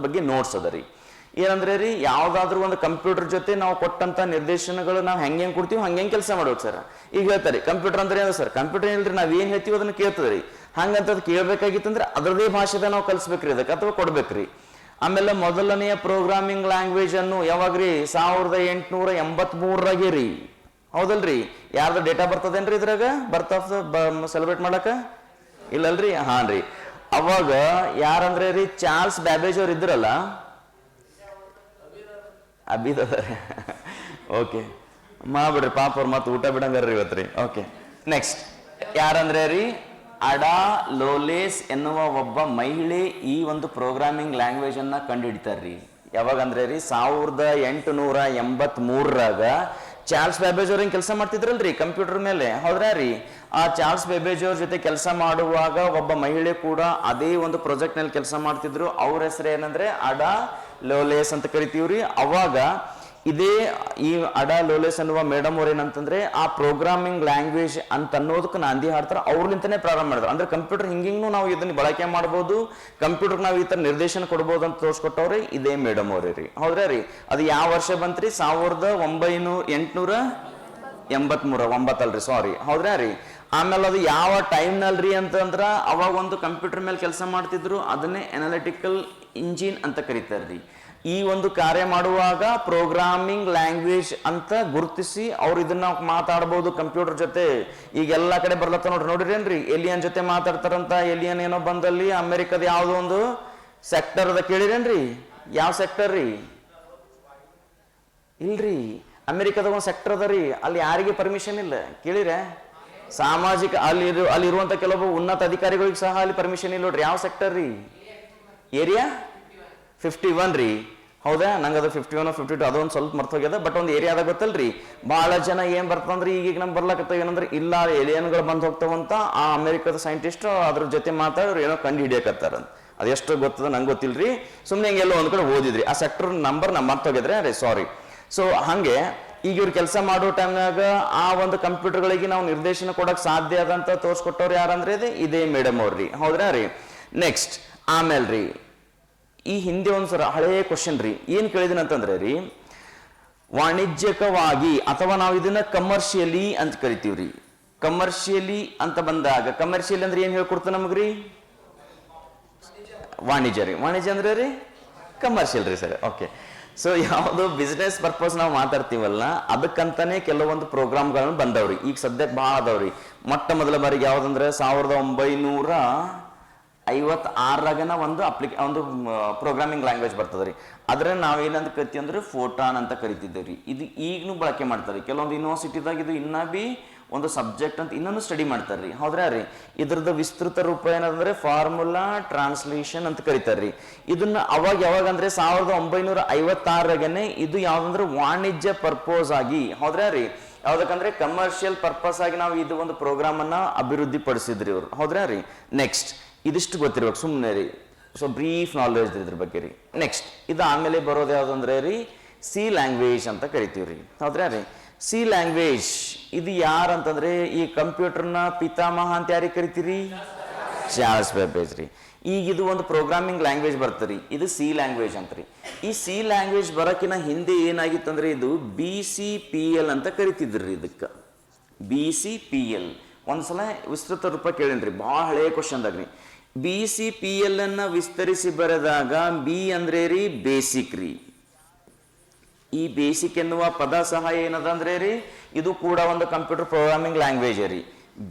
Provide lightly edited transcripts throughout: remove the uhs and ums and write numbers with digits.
ಬಗ್ಗೆ ನೋಟ್ಸ್ ಅದ ರೀ. ಏನಂದ್ರೆ ರೀ, ಯಾವ್ದಾದ್ರು ಒಂದು ಕಂಪ್ಯೂಟರ್ ಜೊತೆ ನಾವು ಕೊಟ್ಟಂತ ನಿರ್ದೇಶನಗಳು ನಾವು ಹೆಂಗೆ ಕೊಡ್ತೀವಿ ಹಂಗೆ ಕೆಲಸ ಮಾಡ್ಬೇಕು ಸರ್. ಈಗ ಹೇಳ್ತಾರೆ ಕಂಪ್ಯೂಟರ್ ಅಂದ್ರೆ ಏನು ಸರ್, ಕಂಪ್ಯೂಟರ್ ಏನಿಲ್ರಿ, ನಾವ್ ಏನ್ ಹೇಳ್ತೀವಿ ಅದನ್ನ ಕೇಳ್ತದ್ರಿ. ಹಂಗಂತ ಕೇಳ್ಬೇಕಾಗಿತ್ತಂದ್ರೆ ಅದರದೇ ಭಾಷೆದ ನಾವು ಕಲಿಸ್ಬೇಕ್ರಿ ಅದಕ್ಕೆ ಅಥವಾ ಕೊಡ್ಬೇಕ್ರಿ. ಆಮೇಲೆ ಮೊದಲನೆಯ ಪ್ರೋಗ್ರಾಮಿಂಗ್ ಲ್ಯಾಂಗ್ವೇಜ್ ಅನ್ನು ಯಾವಾಗ್ರಿ 1883 ರೀ, ಹೌದಲ್ರಿ? ಯಾರ್ದು ಡೇಟಾ ಬರ್ತದೇನ್ರಿ ಇದ್ರಾಗ, ಬರ್ತ್ ಆಫ್ ಸೆಲೆಬ್ರೇಟ್ ಮಾಡಕ ಇಲ್ಲಲ್ರಿ? ಹಾನ್ ರೀ. ಅವಾಗ ಯಾರಂದ್ರೆ ರೀ, ಚಾರ್ಲ್ಸ್ ಬ್ಯಾಬೇಜ್ ಅವ್ರು ಇದ್ರಲ್ಲ, ಓಕೆ ಮಾಡ್ಬಿಡ್ರಿ ಪಾಪ ಅವ್ರು ಮತ್ತೆ ಊಟ ಬಿಡಂಗಾರ್ರಿ ಇವತ್ತು ರೀ. ಓಕೆ, ನೆಕ್ಸ್ಟ್ ಯಾರಂದ್ರೆ ರೀ, ಅಡಾ ಲೋಲೇಸ್ ಎನ್ನುವ ಒಬ್ಬ ಮಹಿಳೆ ಈ ಒಂದು ಪ್ರೋಗ್ರಾಮಿಂಗ್ ಲ್ಯಾಂಗ್ವೇಜ್ ಅನ್ನ ಕಂಡು ಹಿಡಿತಾರ್ರಿ. ಯಾವಾಗ ಅಂದ್ರೆ ರೀ 1883ರಾಗ ಚಾರ್ಲ್ಸ್ ಬ್ಯಾಬೇಜ್ ಅವ್ರ ಕೆಲಸ ಮಾಡ್ತಿದ್ರಲ್ರಿ ಕಂಪ್ಯೂಟರ್ ಮೇಲೆ, ಹೌದ್ರಾ ರೀ? ಆ ಚಾರ್ಲ್ಸ್ ಬ್ಯಾಬೇಜ್ ಅವ್ರ ಜೊತೆ ಕೆಲಸ ಮಾಡುವಾಗ ಒಬ್ಬ ಮಹಿಳೆ ಕೂಡ ಅದೇ ಒಂದು ಪ್ರಾಜೆಕ್ಟ್ ನಲ್ಲಿ ಕೆಲಸ ಮಾಡ್ತಿದ್ರು. ಅವ್ರ ಹೆಸರು ಏನಂದ್ರೆ ಅಡಾ ಲೋಲೇಸ್ ಅಂತ ಕರಿತೀವ್ರಿ. ಅವಾಗ ಇದೇ ಈ ಅಡಾ ಲೋಲೇಸ್ ಅನ್ನುವ ಮೇಡಮ್ ಅವ್ರ ಏನಂತಂದ್ರೆ ಆ ಪ್ರೋಗ್ರಾಮಿಂಗ್ ಲ್ಯಾಂಗ್ವೇಜ್ ಅಂತ ಅನ್ನೋದಕ್ಕೆ ನಾಂದಿ ಹಾಡ್ತಾರ, ಅವ್ರಲಿಂತಾನೆ ಪ್ರಾರಂಭ ಮಾಡಿದ್ರು. ಅಂದ್ರೆ ಕಂಪ್ಯೂಟರ್ ಹಿಂಗಿಂಗ್ ನಾವು ಇದನ್ನ ಬಳಕೆ ಮಾಡ್ಬೋದು, ಕಂಪ್ಯೂಟರ್ ನಾವು ಈ ತರ ನಿರ್ದೇಶನ ಕೊಡ್ಬೋದು ಅಂತ ತೋರಿಸ್ಕೊಟ್ಟವ್ರಿ ಇದೇ ಮೇಡಮ್ ಅವ್ರಿ ರೀ, ಹೌದ್ರಾ ರೀ? ಅದು ಯಾವ ವರ್ಷ ಬಂತ್ರಿ? 1883 ಹೌದ್ರಾ ರೀ? ಆಮೇಲೆ ಅದು ಯಾವ ಟೈಮ್ ನಲ್ರಿ ಅಂತಂದ್ರ ಅವಾಗ ಒಂದು ಕಂಪ್ಯೂಟರ್ ಮೇಲೆ ಕೆಲಸ ಮಾಡ್ತಿದ್ರು, ಅದನ್ನೇ ಅನಾಲಿಟಿಕಲ್ ಇಂಜಿನ್ ಅಂತ ಕರೀತಾರ್ರಿ. ಈ ಒಂದು ಕಾರ್ಯ ಮಾಡುವಾಗ ಪ್ರೋಗ್ರಾಮಿಂಗ್ ಲ್ಯಾಂಗ್ವೇಜ್ ಅಂತ ಗುರುತಿಸಿ ಅವ್ರು ಇದನ್ನ ಮಾತಾಡ್ಬೋದು ಕಂಪ್ಯೂಟರ್ ಜೊತೆ. ಈಗ ಎಲ್ಲಾ ಕಡೆ ಬರ್ಲತ್ತ ನೋಡ್ರಿ, ಎಲಿಯನ್ ಜೊತೆ ಮಾತಾಡ್ತಾರಂತ. ಎಲಿಯನ್ ಏನೋ ಬಂದಲ್ಲಿ ಅಮೆರಿಕದ ಯಾವ್ದೋ ಒಂದು ಸೆಕ್ಟರ್ ಅದ, ಕೇಳಿರೇನ್ರಿ? ಯಾವ ಸೆಕ್ಟರ್ ರೀ? ಇಲ್ರಿ, ಅಮೆರಿಕದ ಒಂದು ಸೆಕ್ಟರ್ ಅದ ರೀ, ಅಲ್ಲಿ ಯಾರಿಗೆ ಪರ್ಮಿಷನ್ ಇಲ್ಲ, ಕೇಳಿರೆ? ಸಾಮಾಜಿಕ ಅಲ್ಲಿರುವಂತ ಕೆಲವೊಬ್ಬ ಉನ್ನತ ಅಧಿಕಾರಿಗಳಿಗೆ ಸಹ ಅಲ್ಲಿ ಪರ್ಮಿಷನ್ ಇಲ್ಲ ನೋಡ್ರಿ. ಯಾವ ಸೆಕ್ಟರ್ ರೀ? ಏರಿಯಾ 51 ರೀ, ಹೌದಾ? ನಂಗೆ ಅದು 51 52 ಅದೊಂದು ಸ್ವಲ್ಪ ಮರ್ತೋಗ್ಯದ, ಬಟ್ ಒಂದು ಏರಿಯಾದಾಗ ಗೊತ್ತಲ್ರಿ. ಬಹಳ ಜನ ಏನ್ ಬರ್ತಂದ್ರಿ, ಈಗ ನಮ್ಗೆ ಬರ್ಲಾಕತ್ತಾವ ಏನಂದ್ರೆ, ಇಲ್ಲ ಏಲಿಯನ್ಗಳು ಬಂದ್ ಹೋಗ್ತಾವಂತ ಆ ಅಮೆರಿಕದ ಸೈಂಟಿಸ್ಟ್ ಅದ್ರ ಜೊತೆ ಮಾತಾಡೋರು ಏನೋ ಕಂಡು ಹಿಡಿಯಕತ್ತಾರಂತ. ಅದೆಷ್ಟು ಗೊತ್ತದ ನಂಗೆ ಗೊತ್ತಿಲ್ರಿ, ಸುಮ್ಮನೆ ಹಿಂಗೆಲ್ಲೋ ಒಂದ್ ಕಡೆ ಓದಿದ್ರಿ. ಆ ಸೆಕ್ಟರ್ ನಂಬರ್ ನಾ ಮರ್ತೋಗಿದ್ರೆ ಅರೆ ಸಾರಿ. ಸೊ ಹಂಗೆ ಈಗ ಇವ್ರು ಕೆಲಸ ಮಾಡೋ ಟೈಮ್ನಾಗ ಆ ಒಂದು ಕಂಪ್ಯೂಟರ್ಗಳಿಗೆ ನಾವು ನಿರ್ದೇಶನ ಕೊಡಕ್ ಸಾಧ್ಯ ಅದಂತ ತೋರಿಸ್ಕೊಟ್ಟವ್ರು ಯಾರಂದ್ರೆ ಇದೇ ಮೇಡಮ್ ಅವ್ರಿ, ಹೌದ್ರಾ ರೀ? ನೆಕ್ಸ್ಟ್ ಆಮೇಲ್ರಿ, ಈ ಹಿಂದೆ ಒಂದ್ಸಲ ಹಳೆಯ ಕ್ವಶನ್ ರೀ, ಏನ್ ಕೇಳಿದಿನ ಅಂತಂದ್ರೆ ರೀ, ವಾಣಿಜ್ಯಿಕವಾಗಿ ಅಥವಾ ನಾವು ಇದನ್ನ ಕಮರ್ಷಿಯಲಿ ಅಂತ ಕರಿತೀವ್ರಿ. ಕಮರ್ಷಿಯಲಿ ಅಂತ ಬಂದಾಗ ಕಮರ್ಷಿಯಲಿ ಅಂದ್ರೆ ಏನ್ ಹೇಳ್ಕೊಡ್ತ ನಮಗ್ರಿ? ವಾಣಿಜ್ಯ ರೀ. ವಾಣಿಜ್ಯ ಅಂದ್ರೆ ರೀ ಕಮರ್ಷಿಯಲ್ ರೀ ಸರ್. ಓಕೆ, ಸೊ ಯಾವುದು ಬಿಸ್ನೆಸ್ ಪರ್ಪಸ್ ನಾವು ಮಾತಾಡ್ತೀವಲ್ಲ ಅದಕ್ಕಂತಾನೆ ಕೆಲವೊಂದು ಪ್ರೋಗ್ರಾಮ್ಗಳನ್ನು ಬಂದವ್ರಿ. ಈಗ ಸದ್ಯಕ್ಕೆ ಭಾಳ ಅದಾವ್ರಿ. ಮೊಟ್ಟ ಮೊದಲ ಬಾರಿಗೆ ಯಾವ್ದಂದ್ರೆ 1956ರಾಗನ ಒಂದು ಪ್ರೋಗ್ರಾಮಿಂಗ್ ಲ್ಯಾಂಗ್ವೇಜ್ ಬರ್ತದ್ರಿ. ಅದ್ರ ನಾವೇನಂತ ಕರಿತೀವಿ ಅಂದ್ರೆ ಫೋಟಾನ್ ಅಂತ ಕರಿತಿದ್ದೇವ್ರಿ. ಇದು ಈಗನೂ ಬಳಕೆ ಮಾಡ್ತಾರೆ ಕೆಲವೊಂದು ಯೂನಿವರ್ಸಿಟಿದಾಗ. ಇದು ಇನ್ನ ಬಿ ಒಂದು ಸಬ್ಜೆಕ್ಟ್ ಅಂತ ಇನ್ನೊಂದು ಸ್ಟಡಿ ಮಾಡ್ತಾರ್ರಿ, ಹೌದ್ರಾ ರೀ? ಇದ್ರದ್ದು ವಿಸ್ತೃತ ರೂಪ ಏನಂದ್ರೆ ಫಾರ್ಮುಲಾ ಟ್ರಾನ್ಸ್ಲೇಷನ್ ಅಂತ ಕರಿತಾರ್ರಿ. ಇದನ್ನ ಅವಾಗ ಯಾವಾಗ ಅಂದ್ರೆ 1956ರಾಗನೆ ಇದು ಯಾವ್ದಂದ್ರೆ ವಾಣಿಜ್ಯ ಪರ್ಪೋಸ್ ಆಗಿ, ಹೌದ್ರಾ ರೀ? ಯಾವ್ದಕ್ಕಂದ್ರೆ ಕಮರ್ಷಿಯಲ್ ಪರ್ಪಸ್ ಆಗಿ ನಾವು ಇದು ಒಂದು ಪ್ರೋಗ್ರಾಮ್ ಅನ್ನ ಅಭಿವೃದ್ಧಿ ಪಡಿಸಿದ್ರಿ ಇವ್ರು, ಹೌದ್ರಾ ರೀ? ನೆಕ್ಸ್ಟ್ ಇದಿಷ್ಟು ಗೊತ್ತಿರ್ಬೇಕು ಸುಮ್ಮನೆ ರೀ, ಸೊ ಬ್ರೀಫ್ ನಾಲೆಜ್ ಇದ್ರ ಬಗ್ಗೆ ರೀ. ನೆಕ್ಸ್ಟ್ ಇದು ಆಮೇಲೆ ಬರೋದು ಯಾವ್ದಂದ್ರೆ ರೀ ಸಿ ಲ್ಯಾಂಗ್ವೇಜ್ ಅಂತ ಕರಿತೀವ್ರಿ, ಹೌದ್ರಾ ರೀ? ಸಿ ಲ್ಯಾಂಗ್ವೇಜ್ ಇದು ಯಾರಂತಂದ್ರೆ ಈ ಕಂಪ್ಯೂಟರ್ನ ಪಿತಾಮಹ ಅಂತ ಯಾರಿಗೆ ಕರಿತೀರಿ? ಚಾರ್ಲ್ಸ್ ಬ್ಯಾಬೇಜ್ ರೀ. ಈಗ ಇದು ಒಂದು ಪ್ರೋಗ್ರಾಮಿಂಗ್ ಲ್ಯಾಂಗ್ವೇಜ್ ಬರ್ತರಿ, ಇದು ಸಿ ಲ್ಯಾಂಗ್ವೇಜ್ ಅಂತ್ರಿ. ಈ ಸಿ ಲ್ಯಾಂಗ್ವೇಜ್ ಬರೋಕಿನ ಹಿಂದೆ ಏನಾಗಿತ್ತಂದ್ರೆ ಇದು BCPL ಅಂತ ಕರಿತಿದ್ರಿ. ಇದಕ್ಕೆ BCPL ಒಂದ್ಸಲ ವಿಸ್ತೃತ ರೂಪ ಕೇಳೇನ್ರಿ, ಭಾಳ ಹಳೆಯ ಕ್ವಶನ್ದಾಗ್ರಿ. BCPL ಅನ್ನ ವಿಸ್ತರಿಸಿ ಬರೆದಾಗ ಬಿ ಅಂದ್ರೆ ರೀ ಬೇಸಿಕ್ ರೀ. ಈ ಬೇಸಿಕ್ ಎನ್ನುವ ಪದ ಸಹ ಏನದ ಅಂದ್ರೆ ರೀ ಇದು ಕೂಡ ಒಂದು ಕಂಪ್ಯೂಟರ್ ಪ್ರೋಗ್ರಾಮಿಂಗ್ ಲ್ಯಾಂಗ್ವೇಜ್ ರೀ.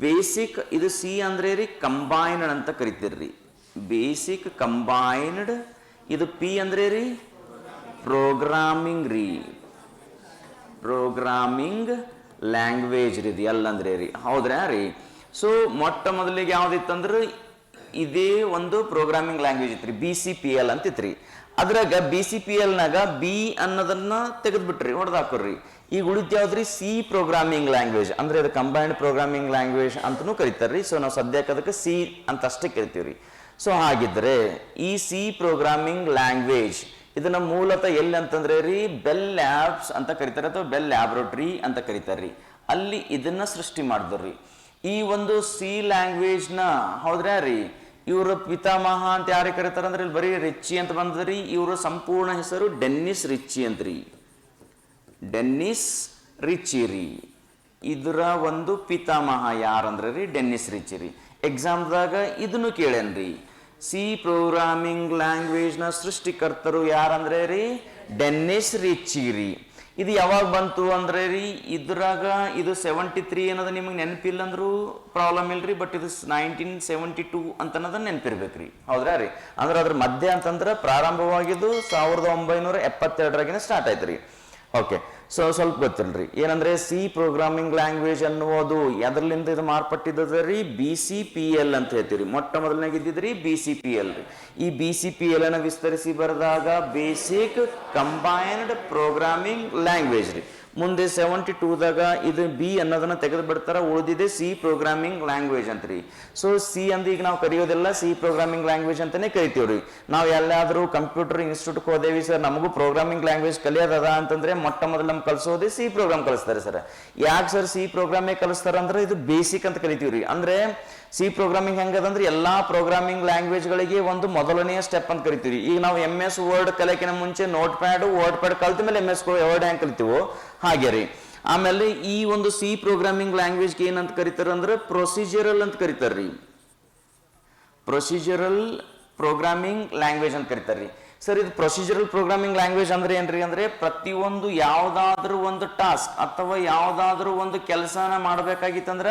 ಬೇಸಿಕ್ ಇದು ಸಿ ಅಂದ್ರೆ ರೀ ಕಂಬೈನ್ಡ್ ಅಂತ ಕರಿತೀರ್ರಿ, ಬೇಸಿಕ್ ಕಂಬೈನ್ಡ್. ಇದು ಪಿ ಅಂದ್ರೆ ರೀ ಪ್ರೋಗ್ರಾಮಿಂಗ್ ರೀ, ಪ್ರೋಗ್ರಾಮಿಂಗ್ ಲ್ಯಾಂಗ್ವೇಜ್ ರೀ. ಇದು ಎಲ್ಲ ಅಂದ್ರೆ ರೀ, ಹೌದ್ರಾ ರೀ? ಸೊ ಮೊಟ್ಟ ಮೊದಲಿಗೆ ಯಾವ್ದಿತ್ತಂದ್ರೆ ಇದೇ ಒಂದು ಪ್ರೋಗ್ರಾಮಿಂಗ್ ಲ್ಯಾಂಗ್ವೇಜ್ ಇತ್ರಿ, BCPL ಅಂತಿತ್ರಿ. ಅದ್ರಾಗ BCPLನಾಗ ಬಿ ಅನ್ನೋದನ್ನ ತೆಗೆದ್ಬಿಟ್ರಿ, ಹೊಡೆದಾಕೋರಿ. ಈಗ ಉಳಿದ ಯಾವ್ದ್ರಿ ಸಿ ಪ್ರೋಗ್ರಾಮಿಂಗ್ ಲ್ಯಾಂಗ್ವೇಜ್ ಅಂದ್ರೆ ಅದು ಕಂಬೈನ್ಡ್ ಪ್ರೋಗ್ರಾಮಿಂಗ್ ಲ್ಯಾಂಗ್ವೇಜ್ ಅಂತನೂ ಕರಿತಾರ್ರಿ. ಸೊ ನಾವು ಸದ್ಯಕ್ಕೆ ಅದಕ್ಕೆ ಸಿ ಅಂತ ಅಷ್ಟೇ ಕರಿತೀವ್ರಿ. ಸೊ ಹಾಗಿದ್ರೆ ಈ ಸಿ ಪ್ರೋಗ್ರಾಮಿಂಗ್ ಲ್ಯಾಂಗ್ವೇಜ್ ಇದನ್ನ ಮೂಲತಃ ಎಲ್ಲಿ ಅಂತಂದ್ರೆ ರೀ ಬೆಲ್ ಲ್ಯಾಬ್ಸ್ ಅಂತ ಕರಿತಾರೆ, ಅಥವಾ ಬೆಲ್ ಲ್ಯಾಬ್ರೋಟರಿ ಅಂತ ಕರಿತಾರ್ರಿ. ಅಲ್ಲಿ ಇದನ್ನ ಸೃಷ್ಟಿ ಮಾಡಿದ್ರಿ. ಈ ಒಂದು ಸಿ ಲ್ಯಾಂಗ್ವೇಜ್ ನ, ಹೌದ್ರಾ ರೀ, ಇವ್ರ ಪಿತಾಮಹ ಅಂತ ಯಾರಿಗೆ ಕರೀತಾರ ಅಂದ್ರೆ ಇಲ್ಲಿ ಬರೀ ರಿಚ್ಚಿ ಅಂತ ಬಂದದ್ರಿ. ಇವ್ರ ಸಂಪೂರ್ಣ ಹೆಸರು ಡೆನ್ನಿಸ್ ರಿಚ್ಚಿ ಅಂತ್ರಿ. ಡೆನ್ನಿಸ್ ರಿಚ್ಚಿ ರೀ. ಇದರ ಒಂದು ಪಿತಾಮಹ ಯಾರಂದ್ರೆ ರೀ ಡೆನ್ನಿಸ್ ರಿಚ್ಚಿ ರೀ. ಎಕ್ಸಾಮ್ದಾಗ ಇದನ್ನು ಕೇಳೇನ್ರಿ, ಸಿ ಪ್ರೋಗ್ರಾಮಿಂಗ್ ಲ್ಯಾಂಗ್ವೇಜ್ನ ಸೃಷ್ಟಿಕರ್ತರು ಯಾರಂದ್ರೆ ರೀ ಡೆನ್ನಿಸ್ ರಿಚ್ಚಿ ರೀ. ಇದು ಯಾವಾಗ ಬಂತು ಅಂದ್ರೆ ರೀ ಇದ್ರಾಗ ಇದು 73 ಅನ್ನೋದು ನಿಮಗೆ ನೆನಪಿಲ್ಲ ಅಂದ್ರೂ ಪ್ರಾಬ್ಲಮ್ ಇಲ್ರಿ, ಬಟ್ ಇದು 1972 ಅಂತ ಅನ್ನೋದು ನೆನಪಿರ್ಬೇಕ್ರಿ. ಹೌದ್ರಾ ರೀ? ಅಂದ್ರೆ ಅದ್ರ ಮಧ್ಯೆ ಅಂತಂದ್ರೆ ಪ್ರಾರಂಭವಾಗಿದ್ದು 1972ರಾಗಿನ ಸ್ಟಾರ್ಟ್ ಆಯ್ತು ರೀ. ಓಕೆ, ಸೊ ಸ್ವಲ್ಪ ಗೊತ್ತಿಲ್ರಿ ಏನಂದ್ರೆ ಸಿ ಪ್ರೋಗ್ರಾಮಿಂಗ್ ಲ್ಯಾಂಗ್ವೇಜ್ ಅನ್ನುವುದು ಎದರ್ಲಿಂದ ಇದು ಮಾರ್ಪಟ್ಟಿದ್ದದ ರೀ BCPL ಅಂತ ಹೇಳ್ತೀವಿ. ಮೊಟ್ಟ ಮೊದಲನಾಗ ಇದ್ದಿದ್ರಿ BCPL ರೀ. ಈ BCPL ಅನ್ನು ವಿಸ್ತರಿಸಿ ಬರೆದಾಗ ಬೇಸಿಕ್ ಕಂಬೈನ್ಡ್ ಪ್ರೋಗ್ರಾಮಿಂಗ್ ಲ್ಯಾಂಗ್ವೇಜ್ ರೀ. ಮುಂದೆ 72ದಾಗ ಇದು ಬಿ ಅನ್ನೋದನ್ನ ತೆಗೆದು ಬಿಡ್ತಾರ, ಉಳಿದಿದೆ ಸಿ ಪ್ರೋಗ್ರಾಮಿಂಗ್ ಲ್ಯಾಂಗ್ವೇಜ್ ಅಂತ ರೀ. ಸೊ ಸಿ ಅಂದ್ರೆ ಈಗ ನಾವು ಕರೆಯೋದೆಲ್ಲ ಸಿ ಪ್ರೋಗ್ರಾಮಿಂಗ್ ಲ್ಯಾಂಗ್ವೇಜ್ ಅಂತಾನೆ ಕರಿತೀವ್ರಿ. ನಾವು ಎಲ್ಲಾದ್ರೂ ಕಂಪ್ಯೂಟರ್ ಇನ್ಸ್ಟಿಟ್ಯೂಟ್ಗೆ ಹೋದೇವಿ ಸರ್ ನಮಗೂ ಪ್ರೋಗ್ರಾಮಿಂಗ್ ಲ್ಯಾಂಗ್ವೇಜ್ ಕಲಿಯೋದದ ಅಂತಂದ್ರೆ ಮೊಟ್ಟ ಮೊದಲು ನಮ್ಗೆ ಕಲಿಸೋದೇ ಸಿ ಪ್ರೋಗ್ರಾಮ್ ಕಲಿಸ್ತಾರೆ ಸರ್. ಯಾಕೆ ಸರ್ ಸಿ ಪ್ರೋಗ್ರಾಮೇ ಕಲಿಸ್ತಾರ ಅಂದ್ರೆ ಇದು ಬೇಸಿಕ್ ಅಂತ ಕರಿತೀವ್ರಿ. ಅಂದ್ರೆ ಸಿ ಪ್ರೋಗ್ರಾಮಿಂಗ್ ಹೆಂಗದಂದ್ರೆ ಎಲ್ಲಾ ಪ್ರೋಗ್ರಾಮಿಂಗ್ ಲ್ಯಾಂಗ್ವೇಜ್ಗಳಿಗೆ ಒಂದು ಮೊದಲನೆಯ ಸ್ಟೆಪ್ ಅಂತ ಕರಿತೀವಿ. ಈಗ ನಾವು MS ವರ್ಡ್ ಕಲಿಯೋಕಿನ ಮುಂಚೆ ವರ್ಡ್ ಪ್ಯಾಡ್ ಕಲ್ತ ಮೇಲೆ MS ವರ್ಡ್ ಹೆಂಗ್ ಕಲಿತೀವೋ ಹಾಗೆ ರೀ. ಆಮೇಲೆ ಈ ಒಂದು ಸಿ ಪ್ರೋಗ್ರಾಮಿಂಗ್ ಲ್ಯಾಂಗ್ವೇಜ್ಗೆ ಏನಂತ ಕರಿತಾರ ಅಂದ್ರೆ ಪ್ರೊಸೀಜರಲ್ ಅಂತ ಕರಿತಾರ್ರಿ. ಪ್ರೊಸೀಜರಲ್ ಪ್ರೋಗ್ರಾಮಿಂಗ್ ಲ್ಯಾಂಗ್ವೇಜ್ ಅಂತ ಕರಿತಾರ್ರಿ. ಸರ್ ಇದು ಪ್ರೊಸೀಜರಲ್ ಪ್ರೋಗ್ರಾಮಿಂಗ್ ಲ್ಯಾಂಗ್ವೇಜ್ ಅಂದ್ರೆ ಏನ್ರಿ ಅಂದ್ರೆ ಪ್ರತಿಯೊಂದು ಯಾವ್ದಾದ್ರೂ ಒಂದು ಟಾಸ್ಕ್ ಅಥವಾ ಯಾವ್ದಾದ್ರೂ ಒಂದು ಕೆಲಸನ ಮಾಡ್ಬೇಕಾಗಿತ್ತಂದ್ರ